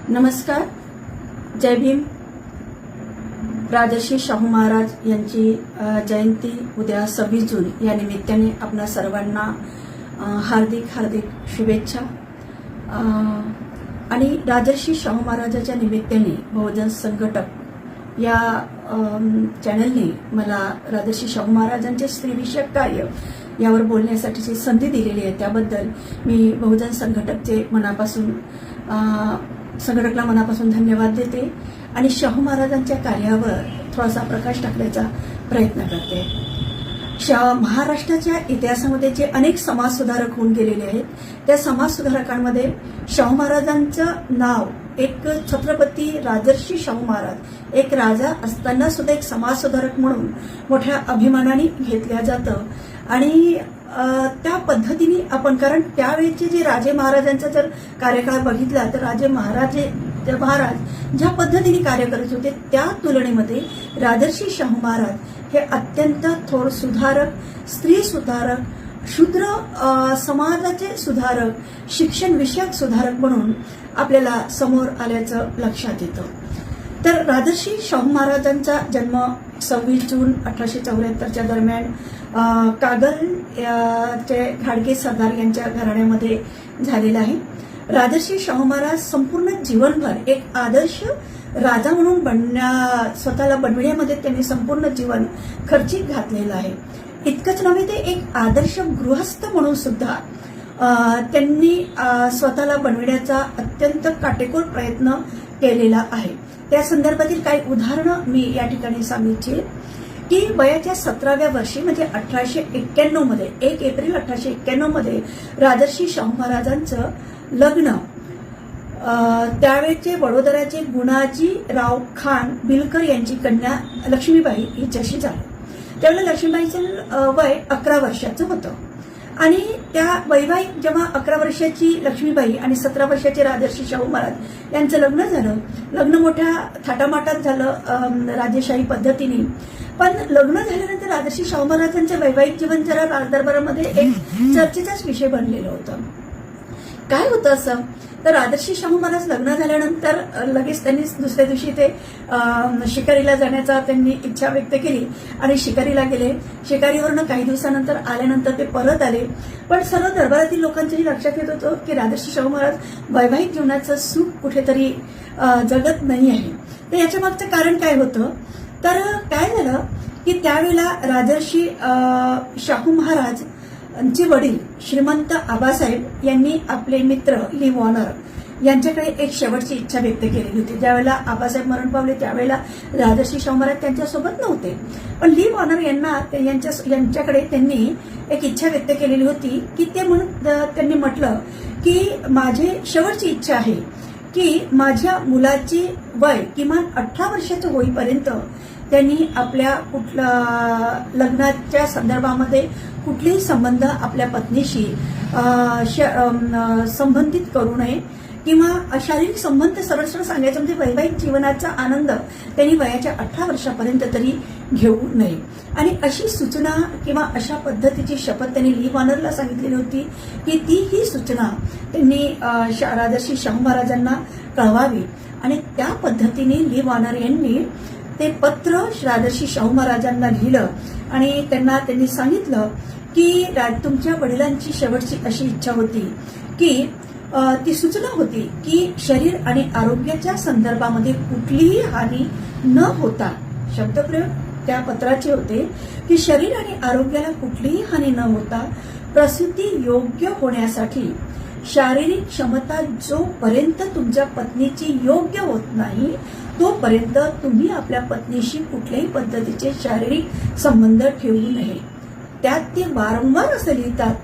नमस्कार. जय भीम. राजर्षी शाहू महाराज यांची जयंती उद्या 26 जून या निमित्ताने आपणा सर्वांना हार्दिक शुभेच्छा. आणि राजर्षी शाहू महाराजांच्या निमित्ताने बहुजन संघटक या चॅनलने मला राजर्षी शाहू महाराजांचे स्त्रीविषयक कार्य यावर बोलण्यासाठीची संधी दिलेली आहे. त्याबद्दल मी बहुजन संघटकला मनापासून धन्यवाद देते आणि शाहू महाराजांच्या कार्यावर थोडासा प्रकाश टाकण्याचा प्रयत्न करते. महाराष्ट्राच्या इतिहासामध्ये जे अनेक समाजसुधारक होऊन गेलेले आहेत त्या समाजसुधारकांमध्ये शाहू महाराजांचं नाव एक छत्रपती राजर्षी शाहू महाराज एक राजा असताना सुद्धा एक समाजसुधारक म्हणून मोठ्या अभिमानाने घेतल्या जातं. आणि त्या पद्धतीने आपण कारण त्यावेळेचे जे राजे महाराजांचा जर कार्यकाळ बघितला तर महाराज ज्या पद्धतीने कार्य करत होते त्या तुलनेमध्ये राजर्षी शाहू महाराज हे अत्यंत थोर सुधारक, स्त्री सुधारक, शूद्र समाजाचे सुधारक, शिक्षण विषयक सुधारक म्हणून आपल्याला समोर आल्याचं लक्षात येतं. तर राजर्षी शाहू महाराजांचा जन्म 26 जून 1874 दरम्यान कागल चे घाडगे सरदार यांच्या घराण्यामध्ये झालेला आहे. राजर्षी शाहू महाराज संपूर्ण जीवनभर एक आदर्श राजा म्हणून स्वतःला बनविण्यामध्ये त्यांनी संपूर्ण जीवन खर्चिक घातलेलं आहे. इतकंच नव्हे ते एक आदर्श गृहस्थ म्हणून सुद्धा त्यांनी स्वतःला बनविण्याचा अत्यंत काटेकोर प्रयत्न केलेला आहे. त्या संदर्भातील काही उदाहरणं मी या ठिकाणी सांगू इच्छिते की वयाच्या 17व्या वर्षी म्हणजे 1891 मध्ये 1 एप्रिल 1891 मध्ये राजर्षी शाहू महाराजांचं लग्न त्यावेळेचे वडोदराचे गुणाजीराव खान बिलकर यांची कन्या लक्ष्मीबाई हिच्याशी झालं. त्यावेळेला लक्ष्मीबाईचं वय 11 वर्षाचं होतं आणि त्या वैवाहिक जेव्हा 11 वर्षाची लक्ष्मीबाई आणि 17 वर्षाचे राजर्षी शाहू महाराज यांचं लग्न झालं. लग्न मोठ्या थाटामाटात झालं राजेशाही पद्धतीने. पण लग्न झाल्यानंतर राजर्षी शाहू महाराजांचं वैवाहिक जीवन जरा राजदरबारामध्ये एक चर्चेचाच विषय बनलेलं होतं. काय होतं असं तर राजर्षी शाहू महाराज लग्न झाल्यानंतर लगेच त्यांनी दुसऱ्या दिवशी ते शिकारीला जाण्याचा त्यांनी इच्छा व्यक्त केली आणि शिकारीला गेले. शिकारीवरनं काही दिवसानंतर आल्यानंतर ते परत आले. पण सर्व दरबारातील लोकांच्याही लक्षात येत होतं की राजर्षी शाहू महाराज वैवाहिक जीवनाचं सुख कुठेतरी जगत नाही आहे. तर याच्या मागचं कारण काय होतं तर काय झालं की त्यावेळेला राजर्षी शाहू महाराज चे वडील श्रीमंत आबासाहेब यांनी आपले मित्र ली वॉर्नर यांच्याकडे एक शेवटची इच्छा व्यक्त केलेली होती. ज्यावेळेला आबासाहेब मरण पावले त्यावेळेला राजर्षी शाहू महाराज त्यांच्यासोबत नव्हते. पण ली वॉर्नर यांच्याकडे त्यांनी एक इच्छा व्यक्त केलेली होती की त्यांनी म्हटलं की माझी शेवटची इच्छा आहे की माझ्या मुलाची वय किमान 18 वर्षाचं होईपर्यंत त्यांनी आपल्या लग्नाच्या संदर्भामध्ये कुठलेही संबंध आपल्या पत्नीशी संबंधित करू नये किंवा शारीरिक संबंध सरळ सांगायचं म्हणजे वैवाहिक जीवनाचा आनंद त्यांनी वयाच्या 18 वर्षापर्यंत तरी घेऊ नये. आणि अशी सूचना किंवा अशा पद्धतीची शपथ त्यांनी ली वॉर्नरला सांगितलेली होती की ही सूचना त्यांनी राजर्षी शाहू महाराजांना कळवावी. आणि त्या पद्धतीने ली वॉर्नर यांनी ते पत्र राजर्षी शाहू महाराजांना लिहिलं आणि त्यांनी सांगितलं की तुमच्या वडिलांची शेवटची अशी इच्छा होती की ती सूचना होती की शरीर आणि आरोग्याच्या संदर्भामध्ये कुठलीही हानी न होता शब्दप्रयोग त्या पत्राचे होते की शरीर आणि आरोग्याला कुठलीही हानी न होता प्रसूती योग्य होण्यासाठी शारीरिक क्षमता जोपर्यंत तुमच्या पत्नीची योग्य होत नाही तोपर्यंत तुम्ही आपल्या पत्नीशी कुठल्याही पद्धतीचे शारीरिक संबंध ठेवू नये. त्यात ते वारंवार असं लिहितात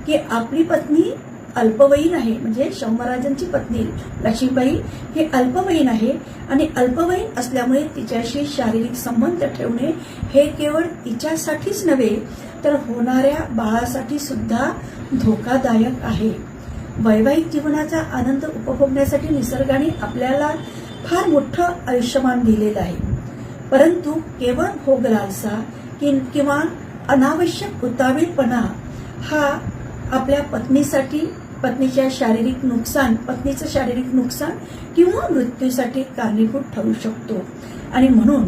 की आपली पत्नी अल्पवयीन आहे म्हणजे शाहू महाराजांची पत्नी लक्ष्मीबाई ही अल्पवयीन आहे आणि अल्पवयीन असल्यामुळे तिच्याशी शारीरिक संबंध ठेवणे हे केवळ तिच्यासाठीच नव्हे तर होणाऱ्या बाळासाठी सुद्धा धोकादायक आहे. वैवाहिक जीवनाचा आनंद उपभोगण्यासाठी निसर्गाने आपल्याला फार मोठं आयुष्यमान दिलेलं आहे. परंतु केवळ भोगलालसा किंवा अनावश्यक उतावीळपणा हा आपल्या पत्नीसाठी पत्नीचं शारीरिक नुकसान किंवा मृत्यूसाठी कारणीभूत ठरू शकतो. आणि म्हणून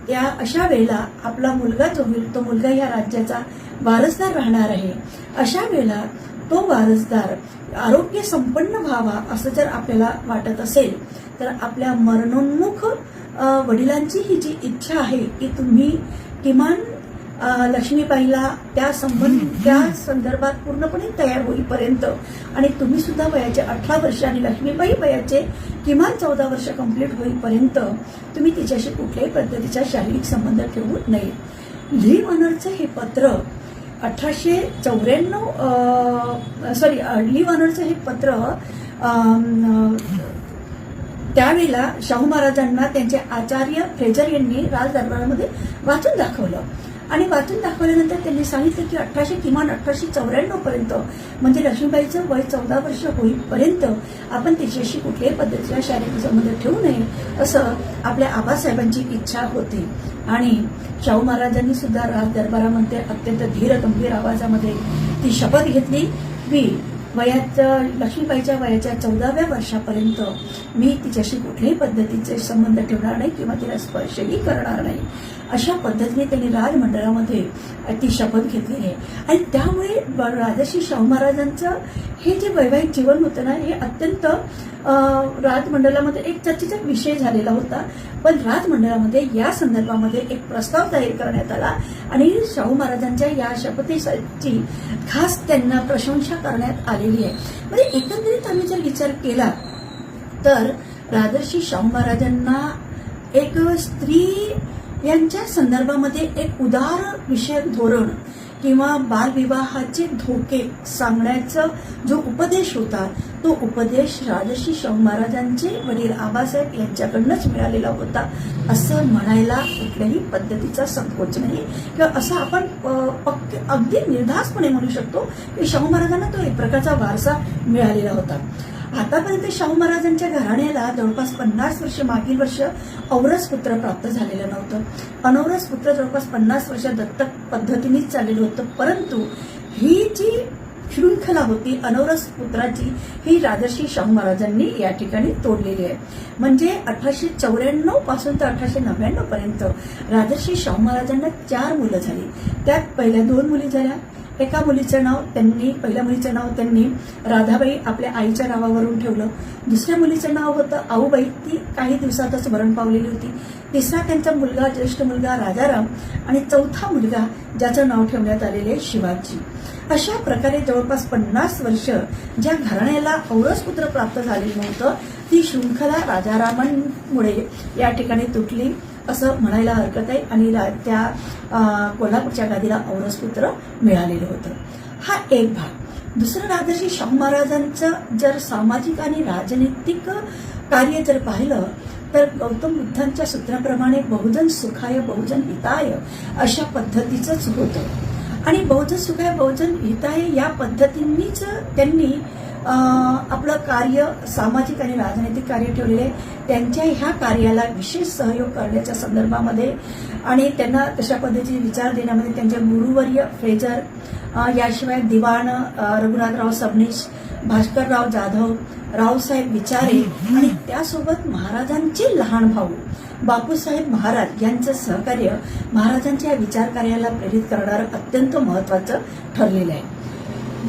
त्या अशा वेळेला आपला मुलगा जो होईल तो मुलगा या राज्याचा वारसदार राहणार आहे. अशा वेळेला तो वारसदार आरोग्य संपन्न व्हावा असं जर आपल्याला वाटत असेल तर आपल्या मरणोन्मुख वडिलांची ही जी इच्छा आहे की तुम्ही किमान लक्ष्मीबाईला त्या संदर्भात पूर्णपणे तयार होईपर्यंत आणि तुम्ही सुद्धा वयाचे 18 वर्ष आणि लक्ष्मीबाई वयाचे किमान 14 वर्ष कंप्लीट होईपर्यंत तुम्ही तिच्याशी कुठल्याही पद्धतीचा शारीरिक संबंध ठेवू नये. लिव्ह ऑनरचं हे पत्र 1894 लिव्ह ऑनरचं हे पत्र त्यावेळेला शाहू महाराजांना त्यांचे आचार्य फ्रेजर यांनी राजदरबारामध्ये वाचून दाखवलं. आणि वाचून दाखवल्यानंतर त्यांनी सांगितलं की किमान 1894 पर्यंत म्हणजे लक्ष्मीबाईचं वय 14 वर्ष होईपर्यंत आपण तिच्याशी कुठल्याही पद्धतीचा शारीरिक संबंध ठेवू नये असं आपल्या आबासाहेबांची इच्छा होती. आणि शाहू महाराजांनी सुद्धा राजदरबारामध्ये अत्यंत धीर गंभीर आवाजामध्ये ती शपथ घेतली की लक्ष्मीबाईच्या वयाच्या 14व्या वर्षापर्यंत मी तिच्याशी कुठल्याही पद्धतीचे संबंध ठेवणार नाही किंवा तिला स्पर्शही करणार नाही. अशा पद्धतीने त्यांनी राजमंडळामध्ये ती शपथ घेतलेली आहे. आणि त्यामुळे राजर्षी शाहू महाराजांचं हे जे वैवाहिक जीवन होतं ना हे अत्यंत राजमंडळामध्ये एक चर्चेचा विषय झालेला होता. पण राजमंडळामध्ये या संदर्भामध्ये एक प्रस्ताव जाहीर करण्यात आला आणि शाहू महाराजांच्या या शपथेची खास त्यांना प्रशंसा करण्यात आलेली आहे. म्हणजे एकंदरीत आम्ही जर विचार केला तर राजर्षी शाहू महाराजांना एक स्त्री यांच्या संदर्भामध्ये एक उदार विषयक धोरण किंवा बालविवाहाचे धोके सांगण्याचा जो उपदेश होता तो उपदेश राजर्षी शाहू महाराजांचे वडील आबासाहेब यांच्याकडूनच मिळालेला होता असं म्हणायला कुठल्याही पद्धतीचा संकोच नाही किंवा असं आपण अगदी निर्धास्तपणे म्हणू शकतो की शाहू महाराजांना तो एक प्रकारचा वारसा मिळालेला होता. आतापर्यंत शाहू महाराजांच्या घराण्याला जवळपास 50 वर्ष मागील वर्ष औरस पुत्र प्राप्त झालेलं नव्हतं. अनौरस पुत्र जवळपास 50 वर्ष दत्तक पद्धतीनेच चाललेलं होतं. परंतु ही जी शृंखला होती अनौरस पुत्राची ही राजर्षी शाहू महाराजांनी या ठिकाणी तोडलेली आहे. म्हणजे 1894 पासून तर 1899 पर्यंत राजर्षी शाहू महाराजांना 4 मुलं झाली. त्यात पहिल्या 2 मुली झाल्या. पहिल्या मुलीचं नाव त्यांनी राधाबाई आपल्या आईच्या नावावरून ठेवलं. दुसऱ्या मुलीचं नाव होतं आऊबाई, ती काही दिवसातच मरण पावलेली होती. तिसरा त्यांचा मुलगा ज्येष्ठ मुलगा राजाराम आणि चौथा मुलगा ज्याचं नाव ठेवण्यात आलेले शिवाजी. अशा प्रकारे जवळपास 50 वर्ष ज्या घराण्याला औरसपुत्र प्राप्त झालेलं नव्हतं ती शृंखला राजारामांमुळे या ठिकाणी तुटली असं म्हणायला हरकत आहे. आणि त्या कोल्हापूरच्या गादीला औरसपुत्र मिळालेलं होतं. हा एक भाग. दुसरं राजर्षी शाहू महाराजांचं जर सामाजिक आणि राजनैतिक कार्य जर पाहिलं तर गौतम बुद्धांच्या सूत्राप्रमाणे बहुजन सुखाय बहुजन हिताय अशा पद्धतीचंच होतं. आणि बहुजन सुखाय बहुजन हिताय या पद्धतींनीच त्यांनी आपलं कार्य सामाजिक आणि राजनैतिक कार्य ठेवलेले. त्यांच्या ह्या कार्याला विशेष सहयोग करण्याच्या संदर्भामध्ये आणि त्यांना तशा पद्धतीचे विचार देण्यामध्ये त्यांचे गुरुवर्य फ्रेजर, याशिवाय दिवाण रघुनाथराव सबनीस, भास्करराव जाधव, रावसाहेब विचारे आणि त्यासोबत महाराजांचे लहान भाऊ बापूसाहेब महाराज यांचं सहकार्य महाराजांच्या विचार कार्याला प्रेरित करणारं अत्यंत महत्वाचं ठरलेलं आहे.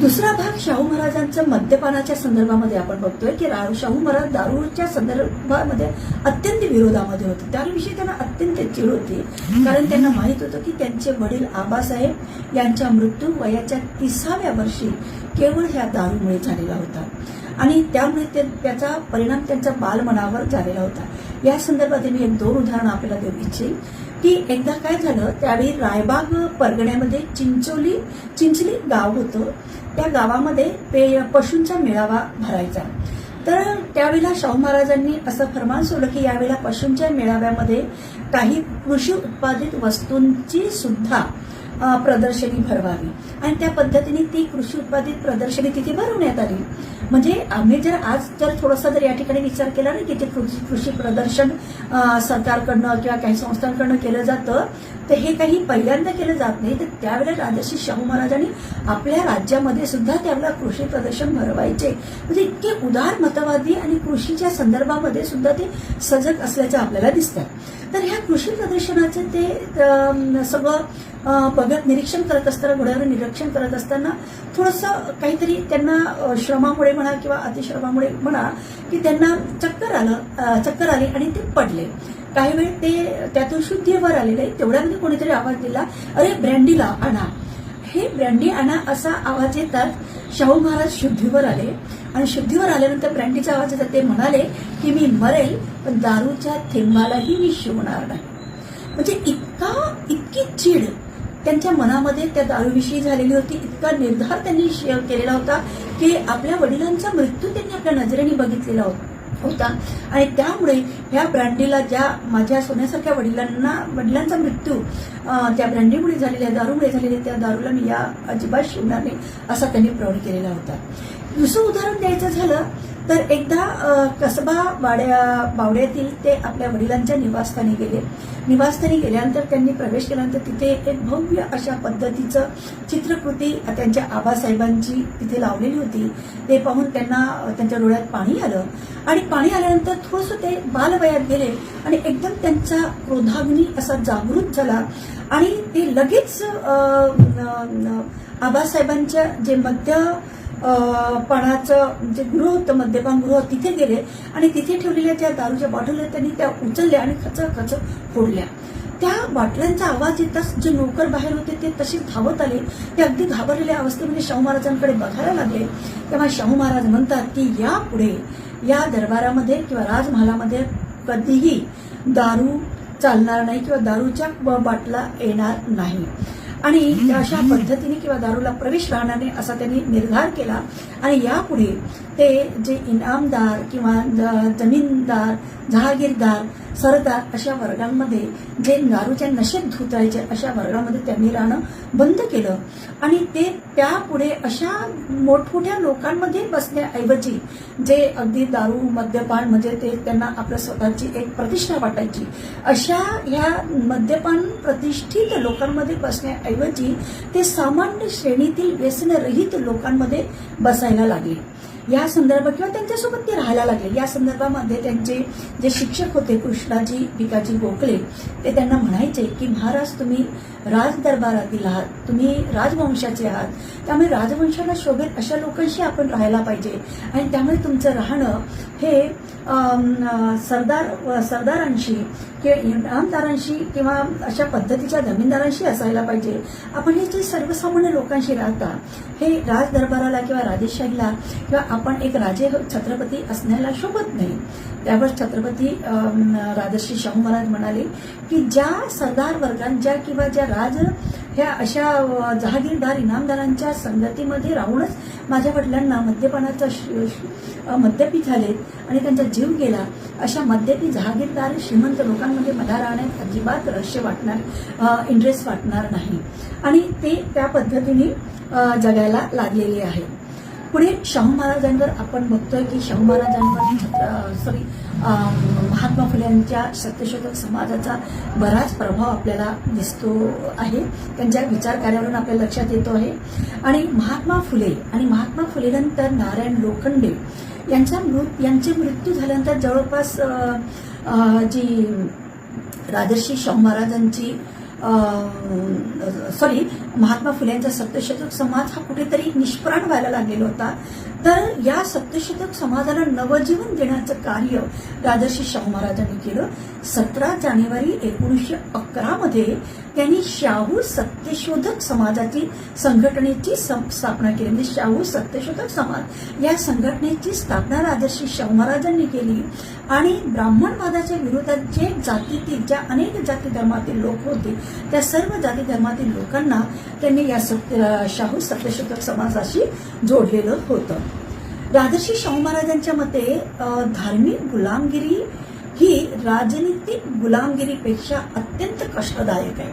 दुसरा भाग शाहू महाराजांचं मद्यपानाच्या संदर्भामध्ये आपण बघतोय की शाहू महाराज दारूच्या संदर्भामध्ये अत्यंत विरोधामध्ये होते. त्याविषयी त्यांना अत्यंत चिड होती कारण त्यांना माहित होतं की त्यांचे वडील आबासाहेब यांचा मृत्यू वयाच्या 30व्या वर्षी केवळ ह्या दारूमुळे झालेला होता आणि त्यामुळे त्याचा परिणाम त्यांच्या बालमनावर झालेला होता. या संदर्भात मी 1-2 उदाहरणं आपल्याला देऊ इच्छेन की एकदा काय झालं त्यावेळी रायबाग परगण्यामध्ये चिंचली गाव होतं. त्या गावामध्ये पशूंचा मेळावा भरायचा. तर त्यावेळेला शाहू महाराजांनी असं फरमान सोडलं की यावेळेला पशूंच्या मेळाव्यामध्ये काही कृषी उत्पादित वस्तूंची सुद्धा प्रदर्शनी भरवावी आणि त्या पद्धतीने ती कृषी उत्पादित प्रदर्शनी तिथे भरवण्यात आली. म्हणजे आम्ही जर आज जर थोडासा जर या ठिकाणी विचार केला ना की ते कृषी प्रदर्शन सरकारकडनं किंवा काही संस्थांकडनं केलं जातं, तर हे काही पहिल्यांदा केलं जात नाही. तर त्यावेळेला राजर्षी शाहू महाराजांनी आपल्या राज्यामध्ये सुद्धा त्यावेळेला कृषी प्रदर्शन भरवायचे. म्हणजे इतके उदार मतवादी आणि कृषीच्या संदर्भामध्ये सुद्धा ते सजग असल्याचं आपल्याला दिसतं. तर ह्या कृषी प्रदर्शनाचं ते सगळं बघत निरीक्षण करत असताना, घोड्यावर निरीक्षण करत असताना थोडंसं काहीतरी त्यांना श्रमामुळे म्हणा किंवा अतिश्रमामुळे म्हणा की त्यांना चक्कर आली आणि ते पडले. काही वेळ ते त्यातून शुद्धीवर आलेले. तेवढ्यामध्ये कोणीतरी आवाज दिला, अरे ब्रँडीला आणा. हे ब्रँडी आणा असा आवाज येतात शाहू महाराज शुद्धीवर आले आणि शुद्धीवर आल्यानंतर ब्रँडीचा आवाज येतात. ते म्हणाले की मी मरेल पण दारूच्या थेंबालाही मी शिवणार नाही. म्हणजे इतकी चीड त्यांच्या मनामध्ये त्या दारूविषयी झालेली होती. इतका निर्धार त्यांनी केलेला होता की आपल्या वडिलांचा मृत्यू त्यांनी आपल्या नजरेने बघितलेला होता आणि त्यामुळे ह्या ब्रँडीला, ज्या माझ्या सोन्यासारख्या वडिलांचा मृत्यू त्या ब्रँडीमुळे झालेल्या, दारूमुळे झालेल्या, त्या दारूला मी या अजिबात शिवणार नाही असा त्यांनी प्रण केलेला होता. दुसरं उदाहरण द्यायचं झालं तर एकदा कसबा बावड्यातील ते आपल्या वडिलांच्या निवासस्थानी गेले. निवासस्थानी गेल्यानंतर त्यांनी प्रवेश केल्यानंतर तिथे एक भव्य अशा पद्धतीचं चित्रकृती त्यांच्या आबासाहेबांची तिथे लावलेली होती. ते पाहून त्यांना त्यांच्या डोळ्यात पाणी आलं आणि पाणी आल्यानंतर थोडंसं ते बालवयात गेले आणि एकदम त्यांचा क्रोधाग्नी असा जागृत झाला आणि ते लगेच आबासाहेबांच्या जे पानाचं जे गृह होतं, मद्यपान गृह, तिथे गेले आणि तिथे ठेवलेल्या ज्या दारूच्या बॉटल त्यांनी त्या उचलल्या आणि खच फोडल्या. त्या बाटल्यांचा आवाज येताच जे नोकर बाहेर होते ते तसे धावत आले. ते अगदी घाबरलेल्या अवस्थेमध्ये शाहू महाराजांकडे बघायला लागले. तेव्हा शाहू महाराज म्हणतात की यापुढे या दरबारामध्ये किंवा राजमहालामध्ये कधीही दारू चालणार नाही किंवा दारूच्या बाटला येणार नाही आणि अशा पद्धतीने किंवा दारूला प्रवेश राहणार नाही असा त्यांनी निर्धार केला. आणि यापुढे ते जे इनामदार किंवा जमीनदार, जहागीरदार, सरदार अशा वर्गांमध्ये जे दारूच्या नशेत धुतायचे अशा वर्गामध्ये त्यांनी राहणं बंद केलं आणि ते त्यापुढे अशा मोठमोठ्या लोकांमध्ये बसण्याऐवजी जे अगदी दारू मद्यपान म्हणजे ते त्यांना आपल्या स्वतःची एक प्रतिष्ठा वाटायची अशा ह्या मद्यपान प्रतिष्ठित लोकांमध्ये बसण्याऐवजी ते सामान्य श्रेणीतील व्यसनरहित लोकांमध्ये बसायला लागले. या संदर्भात किंवा त्यांच्यासोबत ते राहायला लागले. या संदर्भामध्ये त्यांचे जे शिक्षक होते कृष्णाजी भिकाजी गोखले ते त्यांना म्हणायचे की महाराज तुम्ही राजदरबारातील आहात, तुम्ही राजवंशाचे आहात, त्यामुळे राजवंशाला शोभेत अशा लोकांशी आपण राहायला पाहिजे आणि त्यामुळे तुमचं राहणं हे सरदारांशी किंवा इनामदारांशी किंवा अशा पद्धतीच्या जमीनदारांशी असायला पाहिजे. आपण हे जे सर्वसामान्य लोकांशी राहता हे राजदरबाराला किंवा राजेशाहीला किंवा आपण एक राजे छत्रपती असण्याला शोभत नाही. त्यावर छत्रपती राजर्षी शाहू महाराज म्हणाले की ज्या सरदार वर्गांच्या किंवा ज्या ह्या अशा जहागीरदार इनामदारांच्या संगतीमध्ये राहूनच माझ्या वडिलांना मद्यपी झालेत आणि त्यांचा जीव गेला, अशा मद्यपी जहागीरदार श्रीमंत लोकांमध्ये मला राहण्यात अजिबात रहस्य वाटणार, इंटरेस्ट वाटणार नाही आणि ते त्या पद्धतीने जगायला लागलेले आहे. पुढे शाहू महाराजांवर आपण बघतोय की शाहू महाराजांवर महात्मा फुले यांच्या सत्यशोधक समाजाचा बराच प्रभाव आपल्याला दिसतो आहे. त्यांच्या विचार कार्यावरून आपल्या लक्षात येतो आहे. आणि महात्मा फुलेनंतर नारायण लोखंडे यांचे मृत्यू झाल्यानंतर जवळपास जी राजर्षी शाहू महाराजांची महात्मा फुलेंचा सत्यशोधक समाज हा कुठेतरी निष्प्राण व्हायला लागलेला होता. तर या सत्यशोधक समाजाला नवजीवन देण्याचं कार्य राजर्षी शाहू महाराजांनी केलं. 17 जानेवारी 1911 मध्ये त्यांनी शाहू सत्यशोधक समाजाची संघटनेची स्थापना केली. म्हणजे शाहू सत्यशोधक समाज या संघटनेची स्थापना राजर्षी शाहू महाराजांनी केली आणि ब्राह्मणवादाच्या विरोधात ज्या अनेक जाती धर्मातील लोक होते त्या सर्व जाती धर्मातील लोकांना त्यांनी या शाहू सत्यशोधक समाजाशी जोडलेलं होतं. राजर्षी शाहू महाराजांच्या मते धार्मिक गुलामगिरी ही राजनीतिक गुलामगिरीपेक्षा अत्यंत कष्टदायक आहे.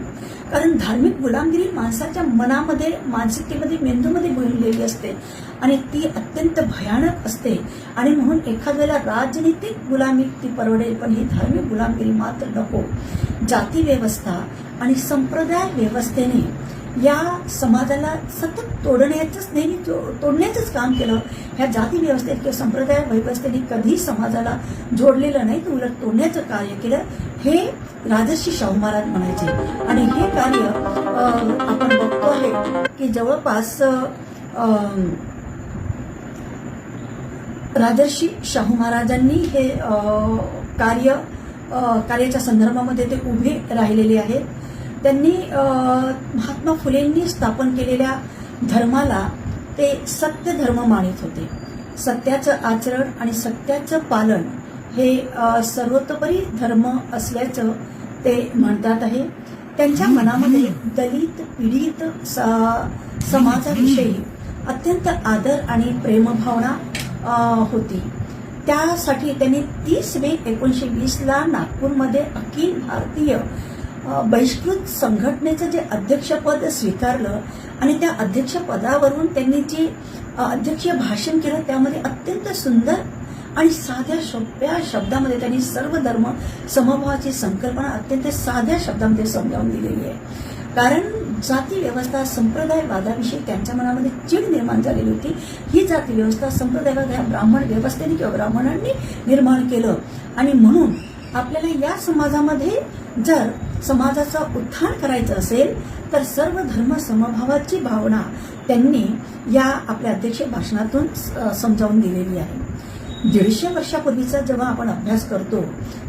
कारण धार्मिक गुलामगिरी माणसाच्या मनामध्ये, मानसिकतेमध्ये, मेंदूमध्ये भरलेली असते आणि ती अत्यंत भयानक असते. आणि म्हणून एखाद्याला राजनीतिक गुलामी ती परवडेल, पण ही धार्मिक गुलामगिरी मात्र नको. जाती व्यवस्था आणि संप्रदाय व्यवस्थेने या समाजाला सतत तोडण्याचंच काम केलं. ह्या जाती व्यवस्थेत किंवा संप्रदाय व्यवस्थेने कधी समाजाला जोडलेलं नाही, तर उलट तोडण्याचं कार्य केलं. हे राजर्षी शाहू महाराज म्हणायचे. आणि हे कार्य आपण बघतो आहे की जवळपास राजर्षी शाहू महाराजांनी हे कार्याच्या संदर्भामध्ये ते उभे राहिलेले आहेत. त्यांनी महात्मा फुलेंनी स्थापन केलेल्या धर्माला ते सत्य धर्म मानित होते. सत्याचं आचरण आणि सत्याचं पालन हे सर्वतोपरी धर्म असल्याचं ते म्हणतात आहे. त्यांच्या मनामध्ये दलित पीडित समाजाविषयी अत्यंत आदर आणि प्रेमभावना होती. त्यासाठी त्यांनी 30 मे 1920 नागपूरमध्ये अखिल भारतीय बहिष्कृत संघटनेचं जे अध्यक्षपद स्वीकारलं आणि त्या अध्यक्षपदावरून त्यांनी जे अध्यक्षीय भाषण केलं त्यामध्ये अत्यंत सुंदर आणि साध्या सोप्या शब्दामध्ये त्यांनी सर्व धर्म समभावाची संकल्पना अत्यंत साध्या शब्दामध्ये समजावून दिलेली आहे. कारण जाती व्यवस्था संप्रदायवादाविषयी त्यांच्या मनामध्ये चीड निर्माण झालेली होती. ही जाती व्यवस्था संप्रदायवाद ह्या ब्राह्मण व्यवस्थेने किंवा ब्राह्मणांनी निर्माण केलं. आणि म्हणून आपल्याला या समाजामध्ये जर समाजाचं उत्थान करायचं असेल तर सर्व धर्म समभावाची भावना त्यांनी या आपल्या अध्यक्ष भाषणातून समजावून दिलेली आहे. 150 वर्षापूर्वीचा जेव्हा आपण अभ्यास करतो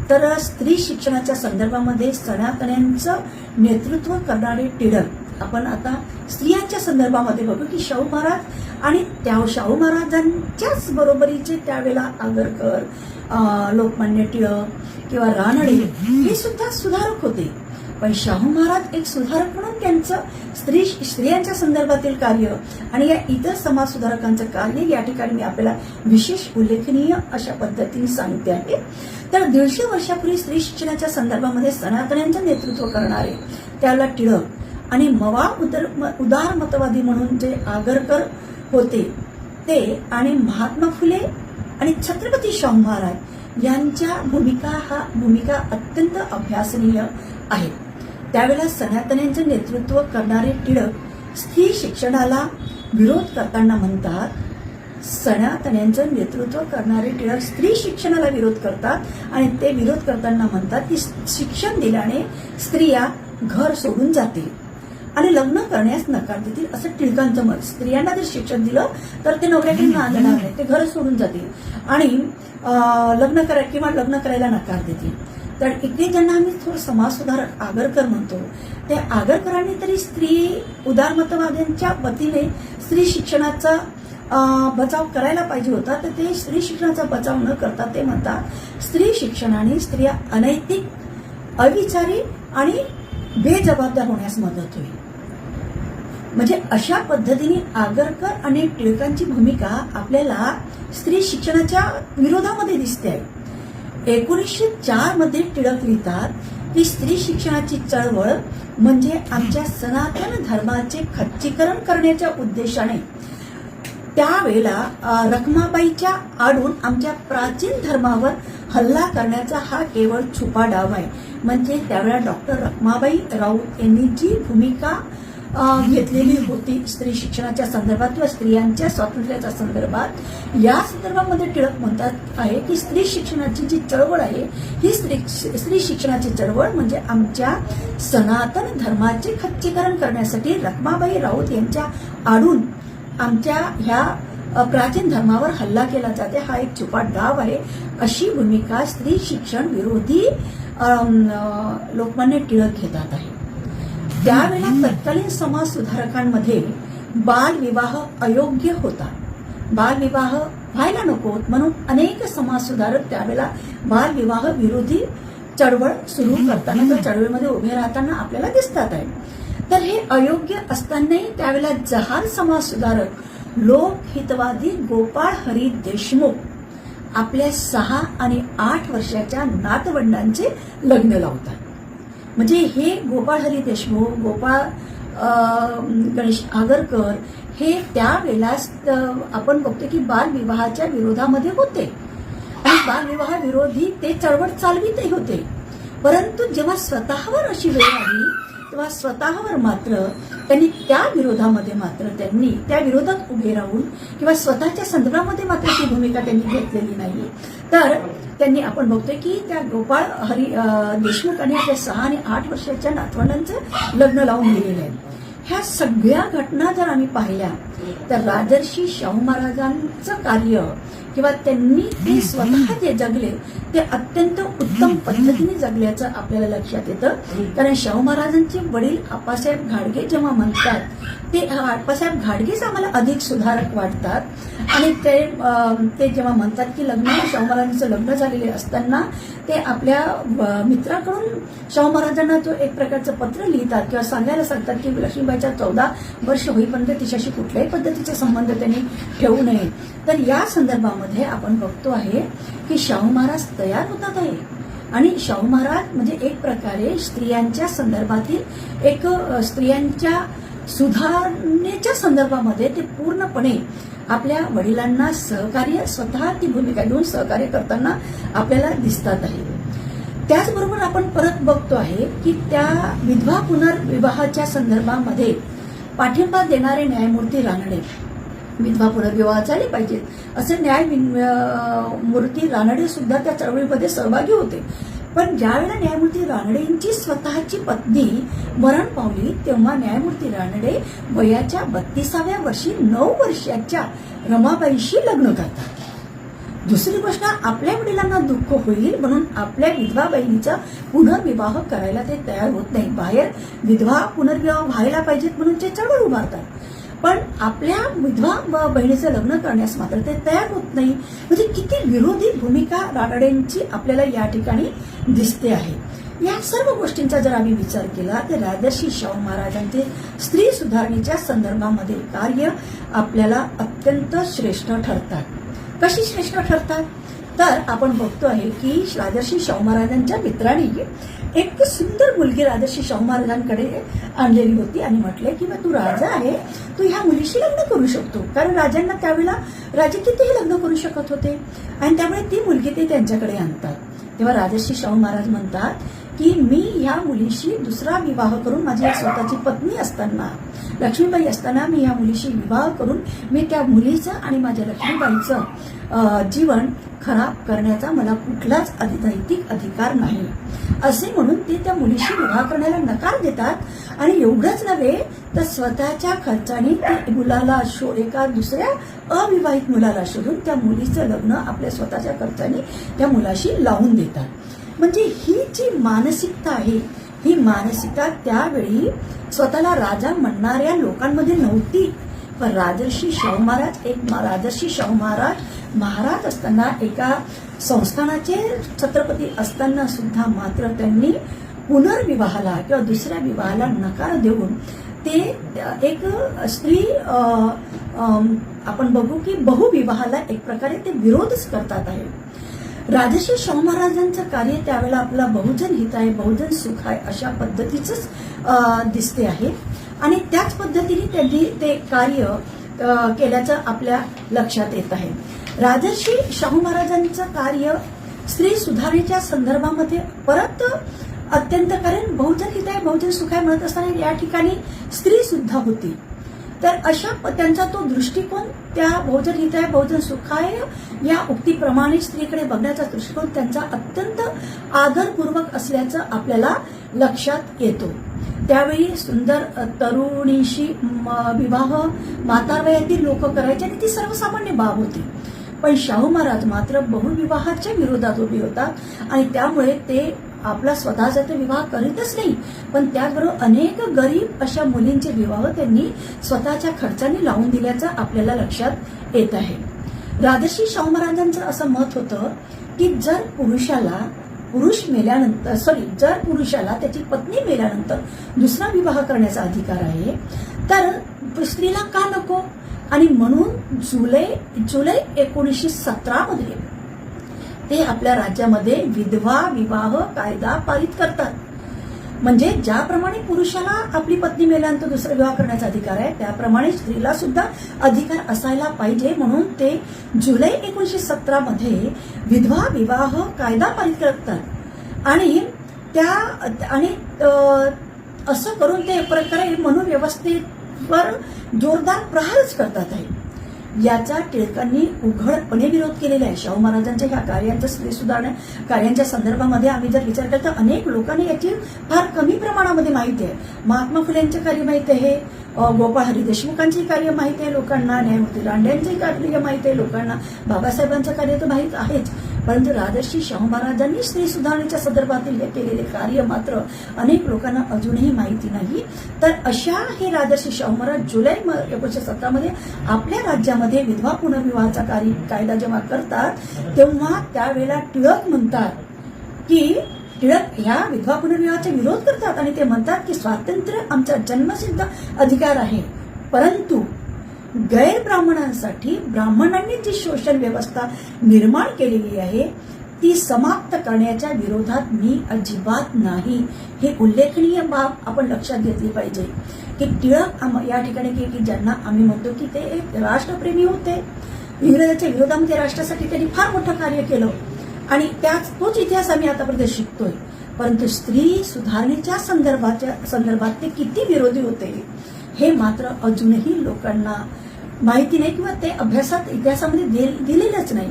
तर स्त्री शिक्षणाच्या संदर्भामध्ये सनातन्यांचं नेतृत्व करणारे टिळक आपण आता स्त्रियांच्या संदर्भामध्ये बघू की शाहू महाराज आणि त्या शाहू महाराजांच्याच बरोबरीचे त्यावेळेला आगरकर, लोकमान्य टिळक किंवा रानडे हे सुद्धा सुधारक होते. पण शाहू महाराज एक सुधारक म्हणून त्यांचं स्त्रियांच्या संदर्भातील कार्य आणि या इतर समाज सुधारकांचं कार्य या ठिकाणी मी आपल्याला विशेष उल्लेखनीय अशा पद्धतीने सांगते आहे. तर 150 वर्षापूर्वी स्त्री शिक्षणाच्या संदर्भामध्ये सनातन्यांचं नेतृत्व करणारे त्याला टिळक आणि उदारमतवादी म्हणून जे आगरकर होते ते आणि महात्मा फुले आणि छत्रपती शाहू महाराज यांच्या भूमिका अत्यंत अभ्यासनीय आहेत. त्यावेळेला सनातन्यांचं नेतृत्व करणारे टिळक स्त्री शिक्षणाला विरोध करताना म्हणतात, सनातन्यांचं नेतृत्व करणारे टिळक स्त्री शिक्षणाला विरोध करतात आणि ते विरोध करताना म्हणतात की शिक्षण दिल्याने स्त्रिया घर सोडून जातील आणि लग्न करण्यास नकार देतील, असं टिळकांचं मत. स्त्रियांना जर शिक्षण दिलं तर ते नवऱ्याकडे नांदणार नाही, ते घर सोडून जातील आणि लग्न करायला नकार देतील. तर इकडे ज्यांना आम्ही थोडं समाज सुधारक आगरकर म्हणतो, त्या आगरकरांनी तरी स्त्री उदारमतवाद्यांच्या वतीने स्त्री शिक्षणाचा बचाव करायला पाहिजे होता. तर ते स्त्री शिक्षणाचा बचाव न करता ते म्हणतात स्त्री शिक्षणाने स्त्रिया अनैतिक, अविचारी आणि बेजबाबदार होण्यास मदत होईल. म्हणजे अशा पद्धतीने आगरकर आणि टिळकांची भूमिका आपल्याला स्त्री शिक्षणाच्या विरोधामध्ये दिसते आहे. 1904 मध्ये टिळक लिहितात की स्त्री शिक्षणाची चळवळ म्हणजे आमच्या सनातन धर्माचे खच्चीकरण करण्याच्या उद्देशाने त्यावेळेला रखमाबाईच्या आडून आमच्या प्राचीन धर्मावर हल्ला करण्याचा हा केवळ छुपा डाव आहे. म्हणजे त्यावेळेला डॉक्टर रखमाबाई राऊत यांनी जी भूमिका घेतलेली होती स्त्री शिक्षणाच्या संदर्भात किंवा स्त्रियांच्या स्वातंत्र्याच्या संदर्भात, या संदर्भामध्ये टिळक म्हणतात आहे की स्त्री शिक्षणाची जी चळवळ आहे ही स्त्री शिक्षणाची चळवळ म्हणजे आमच्या सनातन धर्माचे खच्चीकरण करण्यासाठी रखमाबाई राऊत यांच्या आडून आमच्या ह्या प्राचीन धर्मावर हल्ला केला जाते, हा एक छुपा डाव आहे, अशी भूमिका स्त्री शिक्षण विरोधी लोकमान्य टिळक घेतात आहे. त्यावेळेला तत्कालीन समाज सुधारकांमध्ये बालविवाह अयोग्य होता, बालविवाह व्हायला नको म्हणून अनेक समाज सुधारक त्यावेळेला बालविवाह विरोधी चळवळ सुरू करताना त्या चळवळीमध्ये उभे राहताना आपल्याला दिसतात आहे. तर हे अयोग्य असतानाही त्यावेळेला जहाल समाज सुधारक लोकहितवादी गोपाळ हरी देशमुख आपल्या 6 आणि 8 वर्षाच्या नातवंडांचे लग्न लावतात. म्हणजे हे गोपाळ हरी देशमुख, गोपाळ गणेश आगरकर हे त्यावेळेला आपण बघतो की बालविवाहाच्या विरोधामध्ये होते आणि बालविवाह विरोधी ते चळवळ चालवितही होते. परंतु जेव्हा स्वतःवर अशी वेळ आली तेव्हा स्वतःवर मात्र त्यांनी त्या विरोधामध्ये मात्र त्यांनी त्या विरोधात उभे राहून किंवा स्वतःच्या संदर्भामध्ये मात्र ती भूमिका त्यांनी घेतलेली नाही. तर त्यांनी आपण बघतोय की त्या गोपाळ हरी देशमुखांनी आपल्या 6 आणि 8 वर्षाच्या नातवंडांचं लग्न लावून दिलेलं आहे. ह्या सगळ्या घटना जर आम्ही पाहिल्या तर राजर्षी शाहू महाराजांचं कार्य किंवा त्यांनी ते स्वतः जे जगले ते अत्यंत उत्तम पद्धतीने जगल्याचं आपल्याला लक्षात येतं. कारण शाहू महाराजांचे वडील आप्पासाहेब घाडगे जेव्हा म्हणतात ते आप्पासाहेब घाडगेच आम्हाला अधिक सुधारक वाटतात. आणि ते जेव्हा म्हणतात की शाहू महाराजांचं लग्न झालेले असताना ते आपल्या मित्राकडून शाहू महाराजांना जो एक प्रकारचं पत्र लिहितात किंवा सांगायला सांगतात की लक्ष्मीबाईच्या 14 वर्ष होईपर्यंत तिच्याशी कुठल्याही पद्धतीचा संबंध त्यांनी ठेवू नये. तर या संदर्भामध्ये आपण बघतो आहे की शाहू महाराज तयार होतात आहे आणि शाहू महाराज म्हणजे एक प्रकारे स्त्रियांच्या संदर्भातील एक स्त्रियांच्या सुधारणेच्या संदर्भामध्ये ते पूर्णपणे आपल्या वडिलांना सहकार्य स्वतः ती भूमिका घेऊन सहकार्य करताना आपल्याला दिसतात आहे. त्याचबरोबर आपण परत बघतो आहे की त्या विधवा पुनर्विवाहाच्या संदर्भामध्ये पाठिंबा देणारे न्यायमूर्ती रानडे, विधवा पुनर्विवाह झाले पाहिजेत असे न्यायमूर्ती रानडे सुद्धा त्या चळवळीमध्ये सहभागी होते. पण ज्यावेळेला न्यायमूर्ती रानडेंची स्वतःची पत्नी मरण पावली तेव्हा न्यायमूर्ती रानडे वयाच्या 32व्या वर्षी 9 वर्षाच्या रमाबाईशी लग्न करतात. दुसरी गोष्ट, आपल्या वडिलांना दुःख होईल म्हणून आपल्या विधवा बहिणीचा पुनर्विवाह करायला ते तयार होत नाही. बाहेर विधवा पुनर्विवाह व्हायला पाहिजेत म्हणून ते चळवळ उभारतात, पण आपल्या विधवा बहिणीचं लग्न करण्यास मात्र ते तयार होत नाही. म्हणजे किती विरोधी भूमिका रानडेंची आपल्याला या ठिकाणी दिसते आहे. या सर्व गोष्टींचा जर आम्ही विचार केला तर राजर्षी शाहू महाराजांचे स्त्री सुधारणेच्या संदर्भामध्ये कार्य आपल्याला अत्यंत श्रेष्ठ ठरतात. कशी श्रेष्ठ ठरतात तर आपण बघतो आहे की राजर्षी शाहू महाराजांच्या मित्रांनी एक सुंदर मुलगी राजर्षी शाहू महाराजांकडे आणलेली होती आणि म्हटले की तू राजा आहे, तू ह्या मुलीशी लग्न करू शकतो. कारण राजांना त्यावेळेला राजे कितीही लग्न करू शकत होते आणि त्यामुळे ती मुलगी ते त्यांच्याकडे आणतात. तेव्हा राजर्षी शाहू महाराज म्हणतात की मी ह्या मुलीशी दुसरा विवाह करून माझी स्वतःची पत्नी असताना लक्ष्मीबाई असताना मी ह्या मुलीशी विवाह करून मी त्या मुलीचं आणि माझ्या लक्ष्मीबाईचं जीवन खराब करण्याचा मला कुठलाच नैतिक अधिकार नाही असे म्हणून ते त्या मुलीशी विवाह करण्याला नकार देतात. आणि एवढंच नव्हे तर स्वतःच्या खर्चाने ते मुलाला एका दुसऱ्या अविवाहित मुलाला शोधून त्या मुलीचं लग्न आपल्या स्वतःच्या खर्चाने त्या मुलाशी लावून देतात. म्हणजे ही जी मानसिकता आहे ही मानसिकता त्यावेळी स्वतःला राजा म्हणणाऱ्या लोकांमध्ये नव्हती. पण राजर्षी शाहू महाराज असताना एका संस्थानाचे छत्रपती असताना सुद्धा मात्र त्यांनी पुनर्विवाहाला किंवा दुसऱ्या विवाहाला नकार देऊन ते एक स्त्री आपण बघू की बहुविवाहाला एक प्रकारे ते विरोधच करतात आहे. राजर्षी शाहू महाराजांचं कार्य त्यावेळेला आपला बहुजन हित आहे, बहुजन सुख आहे अशा पद्धतीचंच दिसते आहे आणि त्याच पद्धतीने त्यांनी ते कार्य केल्याचं आपल्या लक्षात येत आहे. राजर्षी शाहू महाराजांचं कार्य स्त्री सुधारणेच्या संदर्भामध्ये परत अत्यंत, कारण बहुजन हित आहे बहुजन सुख आहे म्हणत असताना या ठिकाणी स्त्री सुद्धा होती. तर अशा त्यांचा तो दृष्टिकोन त्या बहुजन हित आहे बहुजन सुख आहे या उक्तीप्रमाणे स्त्रीकडे बघण्याचा दृष्टिकोन त्यांचा अत्यंत आदरपूर्वक असल्याचं आपल्याला लक्षात येतो. त्यावेळी सुंदर तरुणीशी विवाह म्हातारवयातील लोक करायचे आणि ती सर्वसामान्य बाब होती. पण शाहू महाराज मात्र बहुविवाहाच्या विरोधात उभे होतात आणि त्यामुळे ते आपला स्वतःचा ते विवाह करीतच नाही पण त्याचबरोबर अनेक गरीब अशा मुलींचे विवाह त्यांनी स्वतःच्या खर्चाने लावून दिल्याचं आपल्याला लक्षात येत आहे. राजर्षी शाहू महाराजांचं असं मत होतं की जर पुरुषाला त्याची पत्नी मेल्यानंतर दुसरा विवाह करण्याचा अधिकार आहे तर स्त्रीला का नको. आणि म्हणून जुलै 1917 मध्ये ते आपल्या राज्यामध्ये विधवा विवाह कायदा पारित करतात. म्हणजे ज्याप्रमाणे पुरुषाला आपली पत्नी मेल्यानंतर दुसरा विवाह करण्याचा अधिकार आहे, त्याप्रमाणे स्त्रीला सुद्धा अधिकार असायला पाहिजे. म्हणून ते जुलै 1917 मध्ये विधवा विवाह कायदा पारित करतात आणि असं करून ते प्रकारे मनोव्यवस्थेवर जोरदार प्रहारच करतात आहे. याचा टिळकांनी उघडपणे विरोध केलेला आहे. शाहू महाराजांच्या ह्या कार्यांच्या स्त्री सुधारणा कार्यांच्या संदर्भामध्ये आम्ही जर विचार केला तर अनेक लोकांना याची फार कमी प्रमाणामध्ये माहिती आहे. महात्मा फुलेंचे कार्य माहिती आहे, गोपाळ हरी देशमुखांची कार्य माहिती आहे लोकांना, न्यायमूर्ती रांडेंचे कार्य माहिती आहे लोकांना, बाबासाहेबांचं कार्य तर माहीत आहेच. परंतु राजर्षी शाहू महाराजांनी स्त्री सुधारणेच्या संदर्भातील हे केलेले कार्य मात्र अनेक लोकांना अजूनही माहिती नाही. तर अशा हे राजर्षी शाहू महाराज जुलै 1917 मध्ये आपल्या राज्यामध्ये विधवा पुनर्विवाहाचा कायदा जेव्हा करतात तेव्हा त्यावेळेला टिळक म्हणतात की टिळक ह्या विधवा पुनर्विवाहाचा विरोध करतात आणि ते म्हणतात की स्वातंत्र्य आमचा जन्मसिद्ध अधिकार आहे, परंतु गैरब्राह्मणांसाठी ब्राह्मणांनी जी शोषण व्यवस्था निर्माण केलेली आहे ती समाप्त करण्याच्या विरोधात मी अजिबात नाही. हे उल्लेखनीय बाब आपण लक्षात घेतली पाहिजे की टिळक या ठिकाणी की ज्यांना आम्ही म्हणतो की ते एक राष्ट्रप्रेमी होते, इंग्रजांच्या विरोधामध्ये राष्ट्रासाठी त्यांनी फार मोठं कार्य केलं आणि तोच इतिहास आम्ही आतापर्यंत शिकतोय. परंतु स्त्री सुधारणेच्या संदर्भात ते किती विरोधी होते हे मात्र अजूनही लोकांना माहिती नाही किंवा ते इतिहासामध्ये दिलेलंच नाही.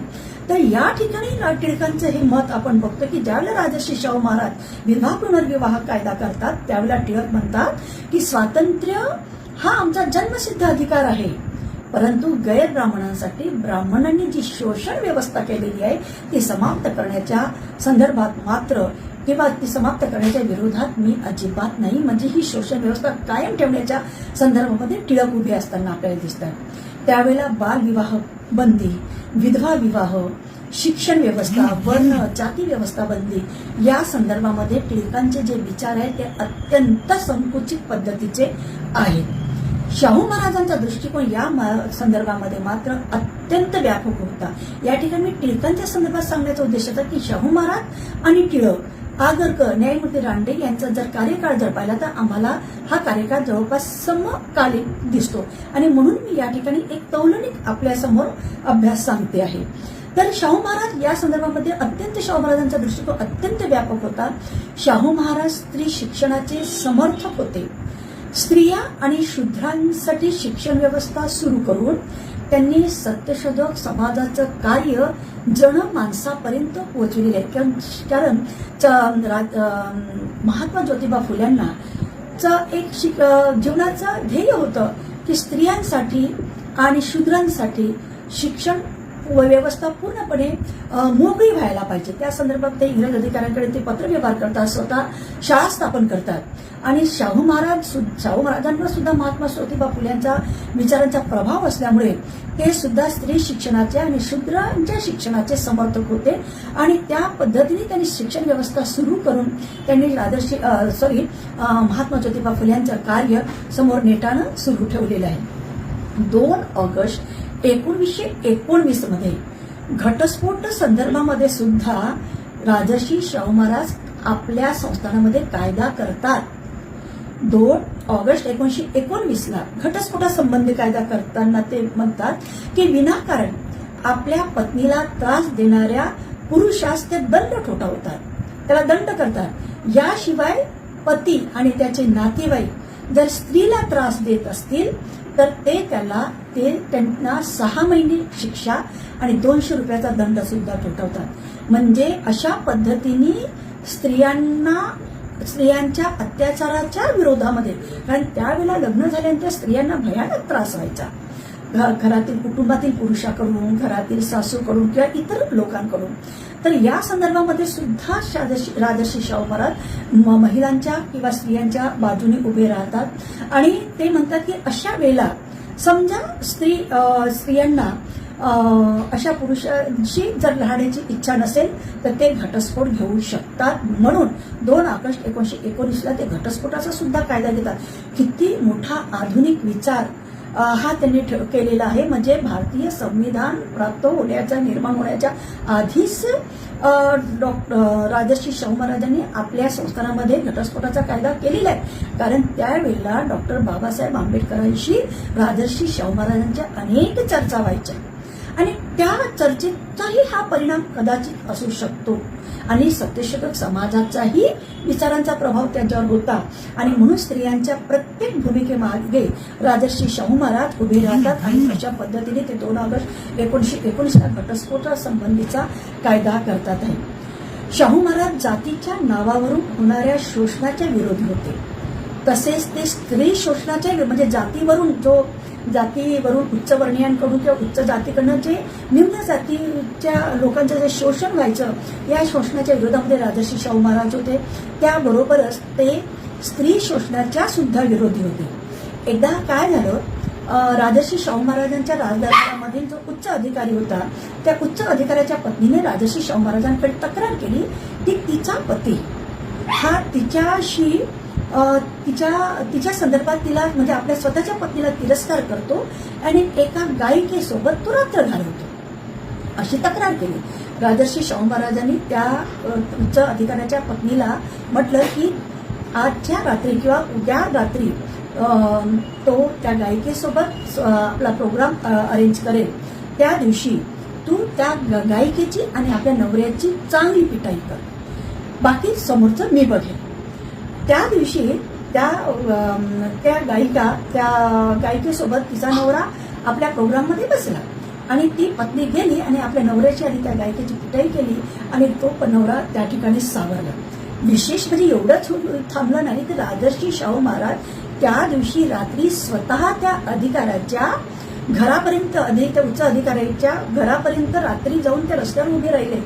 तर या ठिकाणी टिळकांचं हे मत आपण बघतो की ज्यावेळेला राजर्षी शाहू महाराज विधवा पुनर्विवाह कायदा करतात त्यावेळेला टिळक म्हणतात की स्वातंत्र्य हा आमचा जन्मसिद्ध अधिकार आहे, परंतु गैरब्राह्मणांसाठी ब्राह्मणांनी जी शोषण व्यवस्था केलेली आहे ती समाप्त करण्याच्या संदर्भात मात्र किंवा ती समाप्त करण्याच्या विरोधात मी अजिबात नाही. म्हणजे ही शोषण व्यवस्था कायम ठेवण्याच्या संदर्भामध्ये टिळक उभे असताना आपल्याला दिसतात. त्यावेळेला बालविवाह बंदी, विधवा विवाह, शिक्षण व्यवस्था, वर्ण जाती व्यवस्था बंदी या संदर्भामध्ये टिळकांचे जे विचार आहेत ते अत्यंत संकुचित पद्धतीचे आहेत. शाहू महाराजांचा दृष्टिकोन या संदर्भामध्ये मात्र अत्यंत व्यापक होता. या ठिकाणी मी टिळकांच्या संदर्भात सांगण्याचा उद्देश होता की शाहू महाराज आणि टिळक, आगरकर, न्यायमूर्ती रांडे यांचा जर कार्यकाळ जर पाहिला तर आम्हाला हा कार्यकाळ जवळपास समकालीन दिसतो आणि म्हणून मी या ठिकाणी एक तौलनिक आपल्यासमोर अभ्यास सांगते आहे. तर शाहू महाराज या संदर्भामध्ये शाहू महाराजांचा दृष्टिकोन अत्यंत व्यापक होता. शाहू महाराज स्त्री शिक्षणाचे समर्थक होते. स्त्रिया आणि शूद्रांसाठी शिक्षण व्यवस्था सुरू करून त्यांनी सत्यशोधक समाजाचं कार्य जनमानसापर्यंत पोहोचविले आहे. कारण महात्मा ज्योतिबा फुल्यांना एक जीवनाचं ध्येय होतं की स्त्रियांसाठी आणि शूद्रांसाठी शिक्षण व्यवस्था पूर्णपणे मोकळी व्हायला पाहिजे. त्या संदर्भात ते इंग्रज अधिकाऱ्यांकडे ते पत्रव्यवहार करतात, स्वतः शाळा स्थापन करतात आणि शाहू महाराजांवर सुद्धा महात्मा ज्योतिबा फुल्यांचा विचारांचा प्रभाव असल्यामुळे ते सुद्धा स्त्री शिक्षणाचे आणि शूद्रांच्या शिक्षणाचे समर्थक होते आणि त्या पद्धतीने त्यांनी शिक्षण व्यवस्था सुरू करून त्यांनी महात्मा ज्योतिबा फुल्यांचं कार्य समोर नेटानं सुरू ठेवलेलं आहे. 2 ऑगस्ट 1919 मध्ये घटस्फोट संदर्भामध्ये सुद्धा राजर्षी शाहू महाराज आपल्या संस्थानामध्ये कायदा करतात. 2 ऑगस्ट 1919 घटस्फोटासंबंधी कायदा करताना ते म्हणतात की विनाकारण आपल्या पत्नीला त्रास देणाऱ्या पुरुषास ते दंड ठोठावतात, त्याला दंड करतात. याशिवाय पती आणि त्याचे नातेवाईक जर स्त्रीला त्रास देत असतील तर त्यांना 6 महिने शिक्षा आणि 200 रुपयाचा दंड सुद्धा ठोठावतात. म्हणजे अशा पद्धतीने स्त्रियांच्या अत्याचाराच्या विरोधामध्ये, कारण त्यावेळेला लग्न झाल्यानंतर स्त्रियांना भयानक त्रास व्हायचा घरातील कुटुंबातील पुरुषाकडून, घरातील सासूकडून किंवा इतर लोकांकडून. तर या संदर्भामध्ये सुद्धा राजर्षी शाहू महाराज महिलांच्या किंवा स्त्रियांच्या बाजूने उभे राहतात आणि ते म्हणतात की अशा वेळेला समजा स्त्रियांना अशा पुरुषांशी जर राहण्याची इच्छा नसेल तर ते घटस्फोट घेऊ शकतात. म्हणून 2 ऑगस्ट 1919 ते घटस्फोटाचा सुद्धा कायदा घेतात. किती मोठा आधुनिक विचार हा त्यांनी केलेला आहे. म्हणजे भारतीय संविधान प्राप्त होण्याच्या निर्माण होण्याच्या आधीच राजर्षी शाहू महाराजांनी आपल्या संस्थानामध्ये घटस्फोटाचा कायदा केलेला आहे. कारण त्यावेळेला डॉक्टर बाबासाहेब आंबेडकरांशी राजर्षी शाहू महाराजांच्या अनेक चर्चा व्हायच्या आणि त्या चर्चेचाही हा परिणाम कदाचित असू शकतो आणि सत्यशोधक समाजाचाही विचारांचा प्रभाव त्यांच्यावर होता आणि म्हणून स्त्रियांच्या प्रत्येक भूमिकेमागे राजर्षी शाहू महाराज उभे राहतात आणि अशा पद्धतीने ते 2 ऑगस्ट 1919 घटस्फोटासंबंधीचा कायदा करतात आहे. शाहू महाराज जातीच्या नावावरून होणाऱ्या शोषणाच्या विरोधी होते. तसेच ते स्त्री शोषणाच्या म्हणजे जातीवरून उच्चवर्णीयांकडून किंवा उच्च जातीकडनं जे निम्न जातीच्या लोकांचं जे शोषण व्हायचं या शोषणाच्या विरोधामध्ये राजर्षी शाहू महाराज होते. त्याबरोबरच ते स्त्री शोषणाच्या सुद्धा विरोधी होते. एकदा काय झालं, राजर्षी शाहू महाराजांच्या राजदरबारामधील जो उच्च अधिकारी होता त्या उच्च अधिकाऱ्याच्या पत्नीने राजर्षी शाहू महाराजांकडे तक्रार केली की तिचा पती हा तिच्याशी तिच्या संदर्भात तिला म्हणजे आपल्या स्वतःच्या पत्नीला तिरस्कार करतो आणि एका गायिकेसोबत तो रात्र घालवतो अशी तक्रार केली. राजर्षी शाहू महाराजांनी त्या उच्च अधिकाऱ्याच्या पत्नीला म्हटलं की आजच्या रात्री किंवा उद्या रात्री तो त्या गायिकेसोबत आपला प्रोग्राम अरेंज करेल. त्या दिवशी तू त्या गायिकेची आणि आपल्या नवऱ्याची चांगली पिटाई कर, बाकी समोरचं मी बघेन. त्या दिवशी त्या गायिकेसोबत तिचा नवरा आपल्या प्रोग्राममध्ये बसला आणि ती पत्नी गेली आणि आपल्या नवऱ्याची आणि त्या गायिकेची पिटाई केली आणि तो नवरा त्या ठिकाणी सावरला. विशेष म्हणजे एवढंच थांबलं नाही तर राजर्षी शाहू महाराज त्या दिवशी रात्री स्वतः त्या अधिकाऱ्याच्या घरापर्यंत उच्च अधिकाऱ्याच्या घरापर्यंत रात्री जाऊन त्या रस्त्यावर उभे राहिले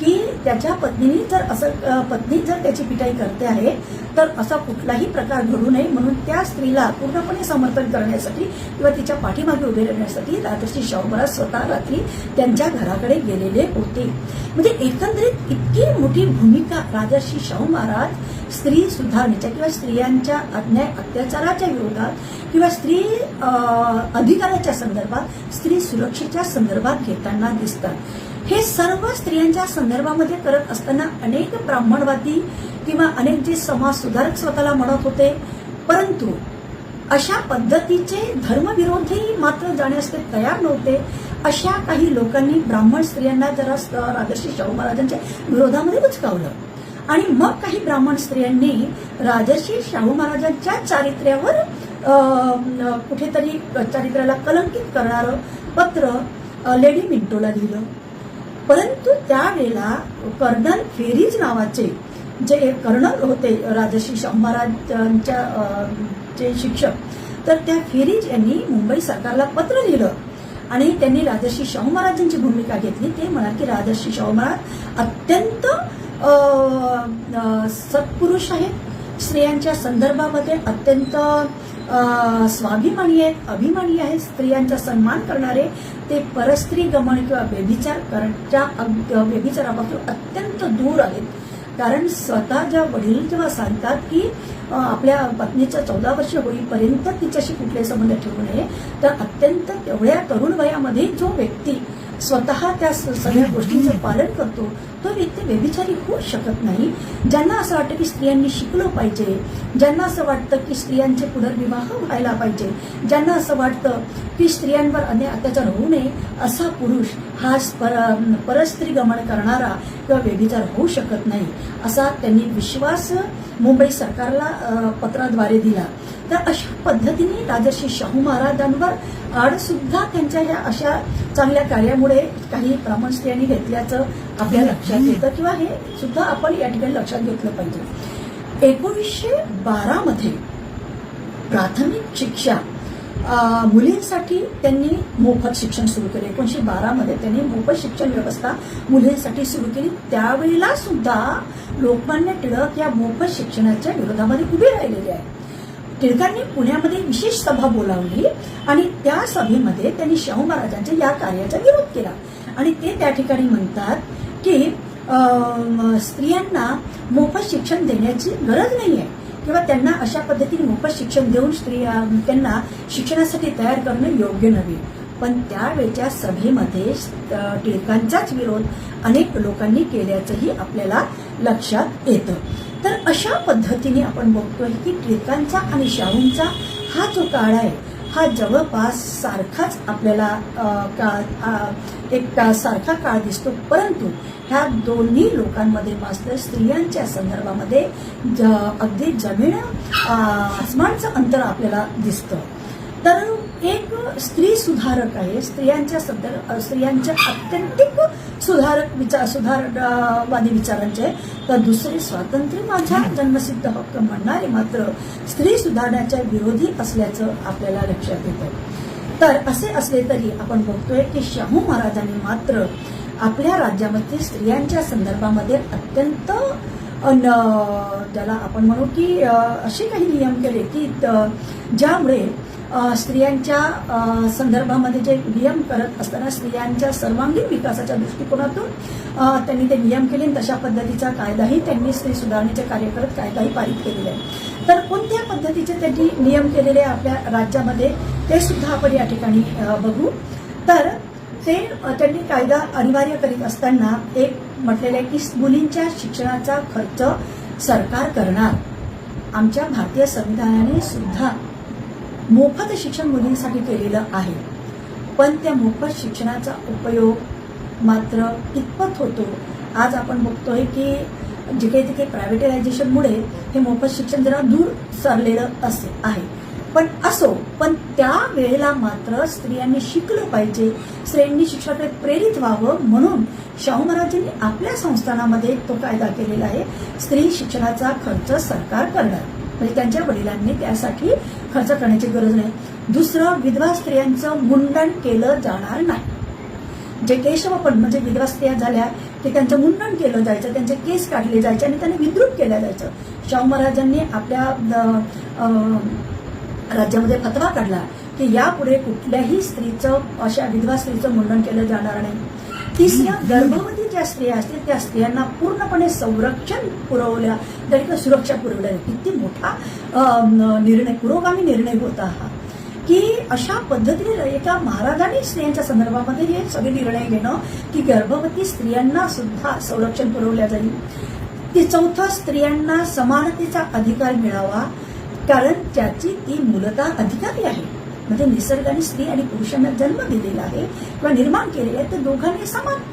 की त्याच्या पत्नी जर त्याची पिटाई करते आहे तर असा कुठलाही प्रकार घडू नये म्हणून त्या स्त्रीला पूर्णपणे समर्थन करण्यासाठी किंवा तिच्या पाठीमागे उभे राहण्यासाठी राजर्षी शाहू महाराज स्वतः रात्री त्यांच्या घराकडे गेलेले होते. म्हणजे एकंदरीत इतकी मोठी भूमिका राजर्षी शाहू महाराज स्त्री सुधारण्याच्या किंवा स्त्रियांच्या अन्याय अत्याचाराच्या विरोधात किंवा स्त्री अधिकाराच्या संदर्भात स्त्री सुरक्षेच्या संदर्भात घेताना दिसतात. हे सर्व स्त्रियांच्या संदर्भामध्ये करत असताना अनेक ब्राह्मणवादी किंवा अनेक जे समाज सुधारक स्वतःला म्हणत होते, परंतु अशा पद्धतीचे धर्मविरोधी मात्र जाण्यास ते तयार नव्हते. अशा काही लोकांनी ब्राह्मण स्त्रियांना जरा राजर्षी शाहू महाराजांच्या विरोधामध्ये उचकावलं आणि मग काही ब्राह्मण स्त्रियांनी राजर्षी शाहू महाराजांच्या चारित्र्यावर कुठेतरी चारित्र्याला कलंकित करणारं पत्र लेडी मिंटोला लिहिलं. परंतु त्यावेळेला कर्नल फेरीज नावाचे जे कर्नल होते राजर्षी शाहू महाराजांच्या जे शिक्षक, तर त्या फेरीज यांनी मुंबई सरकारला पत्र लिहिलं आणि त्यांनी राजर्षी शाहू महाराजांची भूमिका घेतली. ते म्हणाले की राजर्षी शाहू महाराज अत्यंत सत्पुरुष आहेत, स्त्रियांच्या संदर्भामध्ये अत्यंत स्वाभिमानी आहेत, अभिमानी आहेत, स्त्रियांचा सन्मान करणारे. ते परस्त्री गमन किंवा व्यभिचारापासून अत्यंत दूर आहेत. कारण स्वतः वडील जेव्हा सांगतात की आपल्या पत्नीचं 14 वर्ष होईपर्यंत तिच्याशी कुठले संबंध ठेवू नये, तर अत्यंत तेवढ्या तरुण वयामध्ये जो व्यक्ती स्वतः त्या सगळ्या गोष्टींचं पालन करतो तो व्यक्ती व्यभिचारी होऊ शकत नाही. ज्यांना असं वाटतं की स्त्रियांनी शिकलं पाहिजे, ज्यांना असं वाटतं की स्त्रियांचे पुनर्विवाह व्हायला पाहिजे, ज्यांना असं वाटतं की स्त्रियांवर अन्याय अत्याचार होऊ नये, असा पुरुष हा परस्त्री गमन करणारा किंवा व्यभिचार होऊ शकत नाही असा त्यांनी विश्वास मुंबई सरकारला पत्राद्वारे दिला. तर अशा पद्धतीने राजर्षी शाहू महाराजांवर आड सुद्धा त्यांच्या या अशा चांगल्या कार्यामुळे काही ब्राह्मण स्त्रियांनी घेतल्याचं आपल्या लक्षात येतं किंवा हे सुद्धा आपण या ठिकाणी लक्षात घेतलं पाहिजे. 1912 मध्ये प्राथमिक शिक्षा मुलींसाठी त्यांनी मोफत शिक्षण सुरू केले. 1912 मध्ये त्यांनी मोफत शिक्षण व्यवस्था मुलींसाठी सुरू केली. त्यावेळेला सुद्धा लोकमान्य टिळक या मोफत शिक्षणाच्या विरोधामध्ये उभे राहिलेले आहेत. टिळकांनी पुण्यामध्ये विशेष सभा बोलावली आणि त्या सभेमध्ये त्यांनी शाहू महाराजांच्या या कार्याचा विरोध केला आणि ते त्या ठिकाणी म्हणतात की स्त्रियांना मोफत शिक्षण देण्याची गरज नाहीये किंवा त्यांना अशा पद्धतीने मोफत शिक्षण देऊन त्यांना शिक्षणासाठी तयार करणं योग्य नव्हे. पण त्यावेळच्या सभेमध्ये टिळकांचाच विरोध अनेक लोकांनी केल्याचंही आपल्याला लक्षात येतं. तर अशा पद्धतीने आपण बघतोय की टिळकांचा आणि शाहूंचा हा जो काळ आहे हा जवळपास सारखाच आपल्याला एक सारखा काळ दिसतो. परंतु ह्या दोन्ही लोकांमध्ये मात्र स्त्रियांच्या संदर्भामध्ये अगदी जमीन आसमानचं अंतर आपल्याला दिसतं. तर एक स्त्री सुधारक आहे, स्त्रियांच्या अत्यंतिक सुधारवादी विचारांचे, तर दुसरे स्वातंत्र्य माझा जन्मसिद्ध हक्क म्हणणारे मात्र स्त्री सुधारण्याच्या विरोधी असल्याचं आपल्याला लक्षात येतं. तर असे असले तरी आपण बघतोय की शाहू महाराजांनी मात्र आपल्या राज्यामध्ये स्त्रियांच्या संदर्भामध्ये अत्यंत ज्याला आपण म्हणू की असे काही नियम केले की ज्यामुळे स्त्रियांच्या संदर्भामध्ये जे नियम करत असताना स्त्रियांच्या सर्वांगीण विकासाच्या दृष्टिकोनातून त्यांनी ते नियम केले. तशा पद्धतीचा कायदाही त्यांनी स्त्री सुधारणेचे कार्य करत कायदाही पारित केलेले आहे. तर कोणत्या पद्धतीचे त्यांनी नियम केलेले आपल्या राज्यामध्ये ते सुद्धा आपण या ठिकाणी बघू. तर ते त्यांनी कायदा अनिवार्य करीत असताना एक म्हटलेलं आहे की मुलींच्या शिक्षणाचा खर्च सरकार करणार. आमच्या भारतीय संविधानाने सुद्धा मोफत शिक्षण मुलींसाठी केलेलं आहे. पण त्या मोफत शिक्षणाचा उपयोग मात्र कितपत होतो आज आपण बघतोय की जिथे तिथे प्रायव्हेटायझेशनमुळे हे मोफत शिक्षण जरा दूर सरलेलं असे आहे. पण त्या वेळेला मात्र स्त्रियांनी शिकलं पाहिजे, स्त्रियांनी शिक्षणाकडे प्रेरित व्हावं म्हणून शाहू महाराजांनी आपल्या संस्थानामध्ये तो कायदा केलेला आहे. स्त्री शिक्षणाचा खर्च सरकार करणार, म्हणजे त्यांच्या वडिलांनी त्यासाठी खर्च करण्याची गरज नाही. दुसरं, विधवा स्त्रियांचं मुंडन केलं जाणार नाही. जे केशवपण म्हणजे विधवा स्त्रिया झाल्या की त्यांचं मुंडन केलं जायचं, त्यांचे केस काढले जायचे आणि त्यांना विद्रूप केलं जायचं. शाहू महाराजांनी आपल्या राज्यामध्ये फतवा काढला की यापुढे कुठल्याही स्त्रीचं, अशा विधवा स्त्रीचं मुंडन केलं जाणार नाही. तिसऱ्या, गर्भवती ज्या स्त्रिया असतील त्या स्त्रियांना पूर्णपणे संरक्षण पुरवल्या तरी सुरक्षा पुरवल्या. किती मोठा निर्णय, पुरोगामी निर्णय होता हा, की अशा पद्धतीने एका महाराजांनी स्त्रियांच्या संदर्भामध्ये हे सगळे निर्णय घेणं की गर्भवती स्त्रियांना सुद्धा संरक्षण पुरवल्या जाईल. चौथं, स्त्रियांना समानतेचा अधिकार मिळावा, कारण त्याची ती मूलतः अधिकारी आहे. म्हणजे निसर्गाने स्त्री आणि पुरुषांना जन्म दिलेला आहे किंवा निर्माण केलेले आहे, तर दोघांनी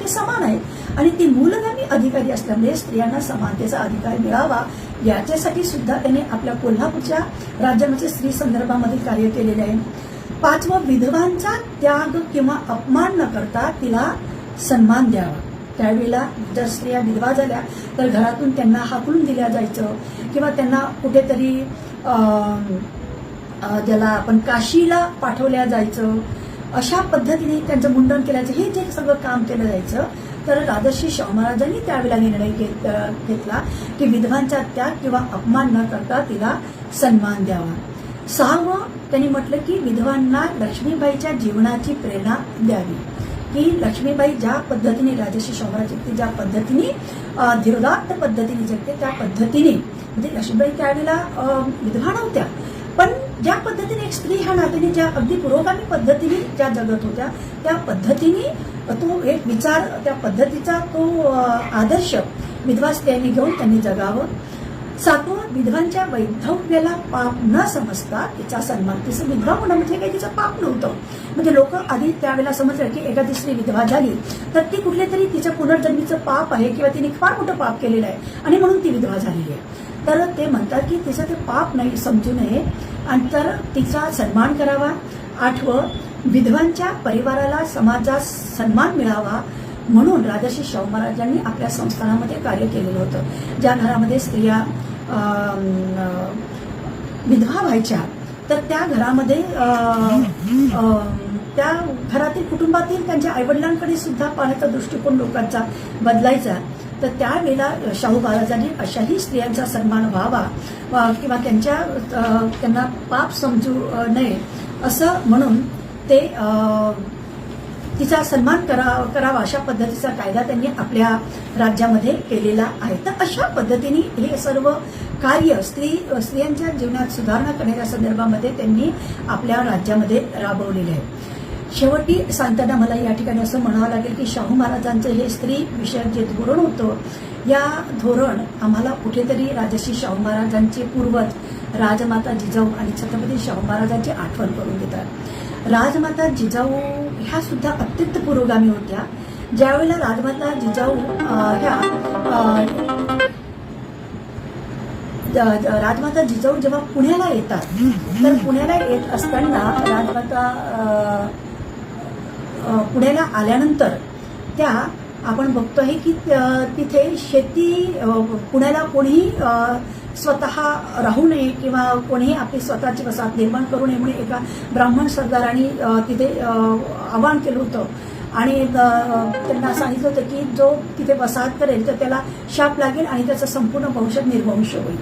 समान आहेत आणि ती मूलगामी अधिकारी असल्यामुळे स्त्रियांना समानतेचा अधिकार मिळावा याच्यासाठी सुद्धा त्याने आपल्या कोल्हापूरच्या राज्यामध्ये स्त्री संदर्भामध्ये कार्य केलेले आहे. पाचवं, विधवांचा त्याग किंवा अपमान न करता तिला सन्मान द्यावा. त्यावेळेला जर स्त्रिया विधवा झाल्या तर घरातून त्यांना हाकलून दिल्या जायचं किंवा त्यांना कुठेतरी ज्याला आपण काशीला पाठवल्या जायचं. अशा पद्धतीने त्यांचं मुंडन केलं जायचं. हे जे सगळं काम केलं जायचं. तर राजर्षी शाहू महाराजांनी त्यावेळेला निर्णय घेतला की विधवांचा त्याग किंवा अपमान न करता तिला सन्मान द्यावा. सहावं, त्यांनी म्हटलं की विधवांना लक्ष्मीबाईच्या जीवनाची प्रेरणा द्यावी, की लक्ष्मीबाई ज्या पद्धतीने राजर्षी शाहू महाराज जगते, ज्या पद्धतीने धीरोदात्त पद्धतीने जगते, त्या पद्धतीने म्हणजे लक्ष्मीबाई त्यावेळेला विधवा नव्हत्या, पण ज्या पद्धतीने एक स्त्री ह्या नात्याने ज्या अगदी पुरोगामी पद्धतीने ज्या जगत होत्या त्या पद्धतीने तो एक विचार, त्या पद्धतीचा तो आदर्श विधवा स्त्रियांनी घेऊन त्यांनी जगावं. सातवं, विधवांच्या वैधव्याला पाप न समजता तिचा सन्मान. तिचं विधवा होणं म्हणजे काही तिचं पाप नव्हतं. म्हणजे लोक आधी त्यावेळेला समजलं की एखादी स्त्री विधवा झाली तर ती कुठल्या तरी तिच्या पुनर्जन्मीचं पाप आहे किंवा तिने फार मोठं पाप केलेलं आहे आणि म्हणून ती विधवा झालेली आहे. तर ते म्हणतात की तिचं ते पाप नाही समजू नये आणि तर तिचा सन्मान करावा. आठवं, विधवांच्या परिवाराला समाजात सन्मान मिळावा म्हणून राजर्षी शाहू महाराजांनी आपल्या संस्थानामध्ये कार्य केलेलं होतं. ज्या घरामध्ये स्त्रिया विधवा व्हायच्या तर त्या घरामध्ये त्या घरातील कुटुंबातील त्यांच्या आईवडिलांकडे सुद्धा पाहण्याचा दृष्टिकोन लोकांचा बदलायचा. तर त्यावेळेला शाहू महाराजांनी अशाही स्त्रियांचा सन्मान व्हावा किंवा त्यांना पाप समजू नये असं म्हणून ते तिचा सन्मान करावा अशा पद्धतीचा कायदा त्यांनी आपल्या राज्यामध्ये केलेला आहे. तर अशा पद्धतीने हे सर्व कार्य स्त्रियांच्या जीवनात सुधारणा करण्याच्या संदर्भामध्ये त्यांनी आपल्या राज्यामध्ये राबवलेले आहे. शेवटी सांगताना मला या ठिकाणी असं म्हणावं लागेल की शाहू महाराजांचं हे स्त्री विषयक जे धोरण होतं, या धोरण आम्हाला कुठेतरी राजर्षी शाहू महाराजांचे पूर्वज राजमाता जिजाऊ आणि छत्रपती शाहू महाराजांची आठवण करून देतात. राजमाता जिजाऊ ह्या सुद्धा अत्यंत पुरोगामी होत्या. ज्यावेळेला राजमाता जिजाऊ राजमाता जिजाऊ जेव्हा पुण्याला येतात, तर पुण्याला येत असताना राजमाता पुण्याला आल्यानंतर त्या आपण बघतो आहे की तिथे शेती पुण्याला कोणीही स्वतः राहू नये किंवा कोणीही आपली स्वतःची वसाहत निर्माण करू नये म्हणून एका ब्राह्मण सरदारांनी तिथे आवाहन केलं होतं आणि त्यांना सांगितलं होतं की जो तिथे वसाहत करेल तर त्याला शाप लागेल आणि त्याचं संपूर्ण वंश निर्वंश होईल.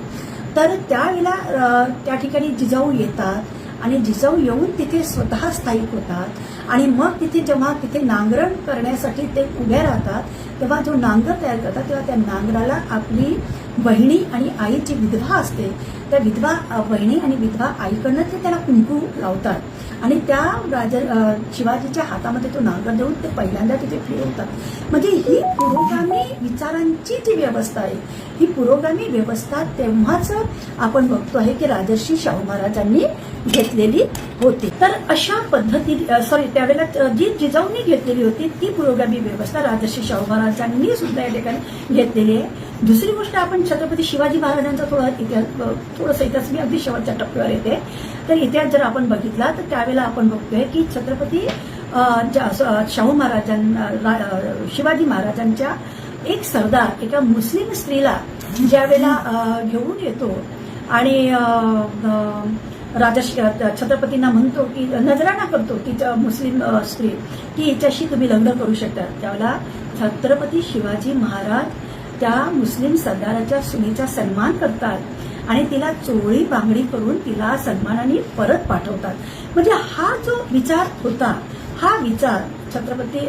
तर त्यावेळेला त्या ठिकाणी जिजाऊ येतात आणि जिजाऊ येऊन तिथे स्वतः स्थायिक होतात आणि मग जेव्हा तिथे नांगरण करण्यासाठी ते उभ्या राहतात, तेव्हा जो नांगर तयार करतात तेव्हा त्या नांगराला आपली बहिणी आणि आईची विधवा असते, त्या विधवा बहिणी आणि विधवा आईकडनं ते त्याला कुंकू लावतात आणि त्या शिवाजीच्या हातामध्ये तो नांगर देऊन ते पहिल्यांदा तिथे फिरवतात. म्हणजे ही पुरोगामी विचारांची जी व्यवस्था आहे, ही पुरोगामी व्यवस्था तेव्हाच आपण बघतो आहे की राजर्षी शाहू महाराजांनी घेतलेली होती. तर अशा पद्धतीने त्यावेळेला जी जिजाऊंनी घेतलेली होती ती पुरोगामी व्यवस्था राजर्षी शाहू महाराजांनी सुद्धा या ठिकाणी घेतलेली आहे. दुसरी गोष्ट, आपण छत्रपती शिवाजी महाराजांचा थोडासा इतिहास मी अगदी शेवटच्या टप्प्यावर येते. तर इतिहास जर आपण बघितला तर त्यावेळेला आपण बघतोय की छत्रपती शाहू महाराजांना शिवाजी महाराजांच्या एक सरदार एका मुस्लिम स्त्रीला ज्यावेळेला घेऊन येतो आणि छत्रपतींना म्हणतो की नजराणा करतो की मुस्लिम स्त्री की हिच्याशी तुम्ही लग्न करू शकता, त्यावेळेला छत्रपती शिवाजी महाराज त्या मुस्लिम सरदाराच्या सुनेचा सन्मान करतात आणि तिला चोळी बांगडी करून तिला सन्मानाने परत पाठवतात. म्हणजे हा जो विचार होता, हा विचार छत्रपती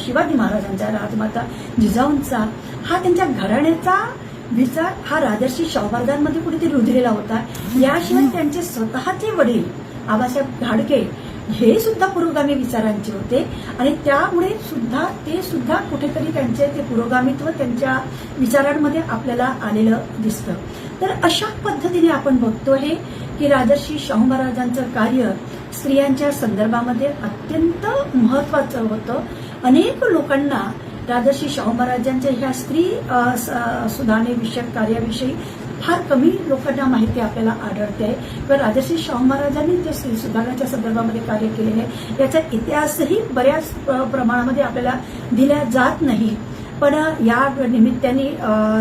शिवाजी महाराजांचा, राजमाता जिजाऊंचा, हा त्यांच्या घराण्याचा विचार हा राजर्षी शाहू महाराजांमध्ये कुठेतरी रुजलेला होता. याशिवाय त्यांचे स्वतःचे वडील आबासाहेब घाडगे हे सुद्धा पुरोगामी विचारांचे होते आणि त्यामुळे सुद्धा ते सुद्धा कुठेतरी त्यांचे ते पुरोगामित्व त्यांच्या विचारांमध्ये आपल्याला आलेलं दिसतं. तर अशा पद्धतीने आपण बघतो आहे की राजर्षी शाहू महाराजांचं कार्य स्त्रियांच्या संदर्भामध्ये अत्यंत महत्वाचं होतं. अनेक लोकांना राजर्षी शाहू महाराजांच्या ह्या स्त्री सुधारणे विषयक कार्याविषयी फार कमी लोकांना माहिती आपल्याला आढळते आहे. किंवा राजर्षी शाहू महाराजांनी जे स्त्री सुधारण्याच्या संदर्भामध्ये कार्य केलेले आहे याचा इतिहासही बऱ्याच प्रमाणामध्ये आपल्याला दिला जात नाही. पण या निमित्ताने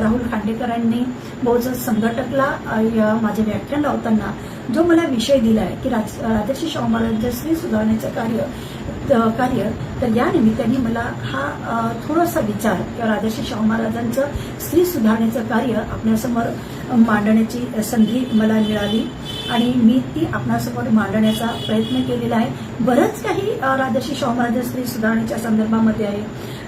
राहुल खांडेकरांनी बहुजन संघटकला माझे व्याख्यान लावताना जो मला विषय दिला आहे की राजर्षी शाहू महाराजांचं स्त्री सुधारण्याचं कार्य तर या निमित्ताने मला हा थोडासा विचार किंवा राजर्षी शाहू महाराजांचं स्त्री सुधारण्याचं कार्य आपल्यासमोर मांडण्याची संधी मला मिळाली आणि मी ती आपणासमोर मांडण्याचा प्रयत्न केलेला आहे. बरंच काही राजर्षी शाहू महाराज स्त्री सुधारण्याच्या संदर्भामध्ये आहे.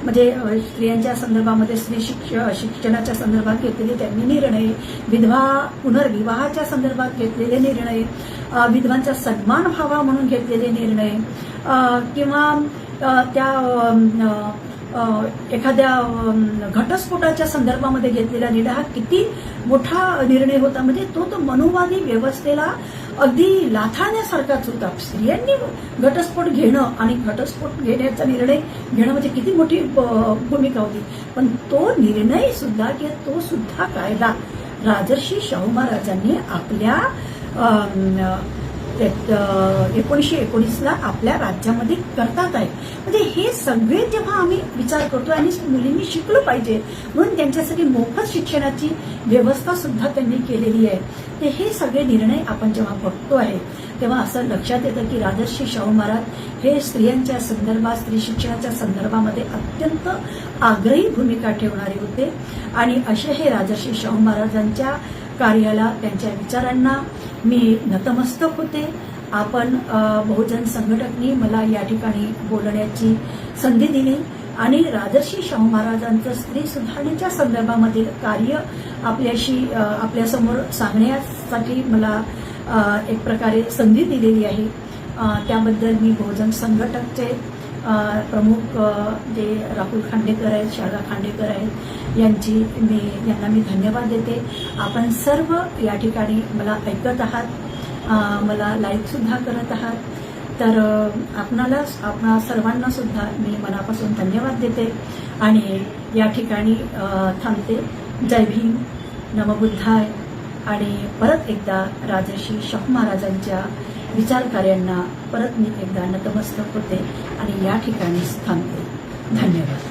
म्हणजे स्त्रियांच्या संदर्भामध्ये स्त्री शिक्षणाच्या संदर्भात घेतलेले त्यांनी निर्णय, विधवा पुनर्विवाहाच्या संदर्भात घेतलेले निर्णय, विधवांचा सन्मान व्हावा म्हणून घेतलेले निर्णय किंवा त्या एखाद्या घटस्फोटाच्या संदर्भामध्ये घेतलेला निर्णय हा किती मोठा निर्णय होता. म्हणजे तो मनुवादी व्यवस्थेला अगदी लाथाळण्यासारखाच होता. स्त्रियांनी घटस्फोट घेणं आणि घटस्फोट घेण्याचा निर्णय घेणं म्हणजे किती मोठी भूमिका होती. पण तो निर्णय सुद्धा किंवा तो सुद्धा कायदा राजर्षी शाहू महाराजांनी आपल्या 1919ला आपल्या राज्यामध्ये करतात आहे. म्हणजे हे सगळे जेव्हा आम्ही विचार करतो आणि मुलींनी शिकलं पाहिजे म्हणून त्यांच्यासाठी मोफत शिक्षणाची व्यवस्था सुद्धा त्यांनी केलेली आहे. ते हे सगळे निर्णय आपण जेव्हा बघतो आहे तेव्हा असं लक्षात येतं की राजर्षी शाहू महाराज हे स्त्रियांच्या संदर्भात, स्त्री शिक्षणाच्या संदर्भामध्ये अत्यंत आग्रही भूमिका ठेवणारे होते आणि असे हे राजर्षी शाहू महाराजांच्या कार्याला, त्यांच्या विचारांना मी नतमस्तक होते आपण बहुजन संघटकनी मला या ठिकाणी बोलण्याची संधी दिली आणि राजर्षी शाहू महाराजांचं स्त्री सुधारणेच्या संदर्भामधील कार्य आपल्यासमोर सांगण्यासाठी मला एक प्रकारे संधी दिलेली आहे. त्याबद्दल मी बहुजन संघटकचे प्रमुख जे राहुल खांडेकर आहेत, शारदा खांडेकर आहेत, यांना मी धन्यवाद देते. आपण सर्व या ठिकाणी मला ऐकत आहात, मला लाईक सुद्धा करत आहात. तर आपणा सर्वांना सुद्धा मी मनापासून धन्यवाद देते आणि या ठिकाणी थांबते. जय भीम, नमबुद्धाय. आणि परत एकदा राजर्षी शाहू महाराजांच्या विचारकार्यांना परत मी एकदा नतमस्तक होते आणि या ठिकाणीच थांबते. धन्यवाद.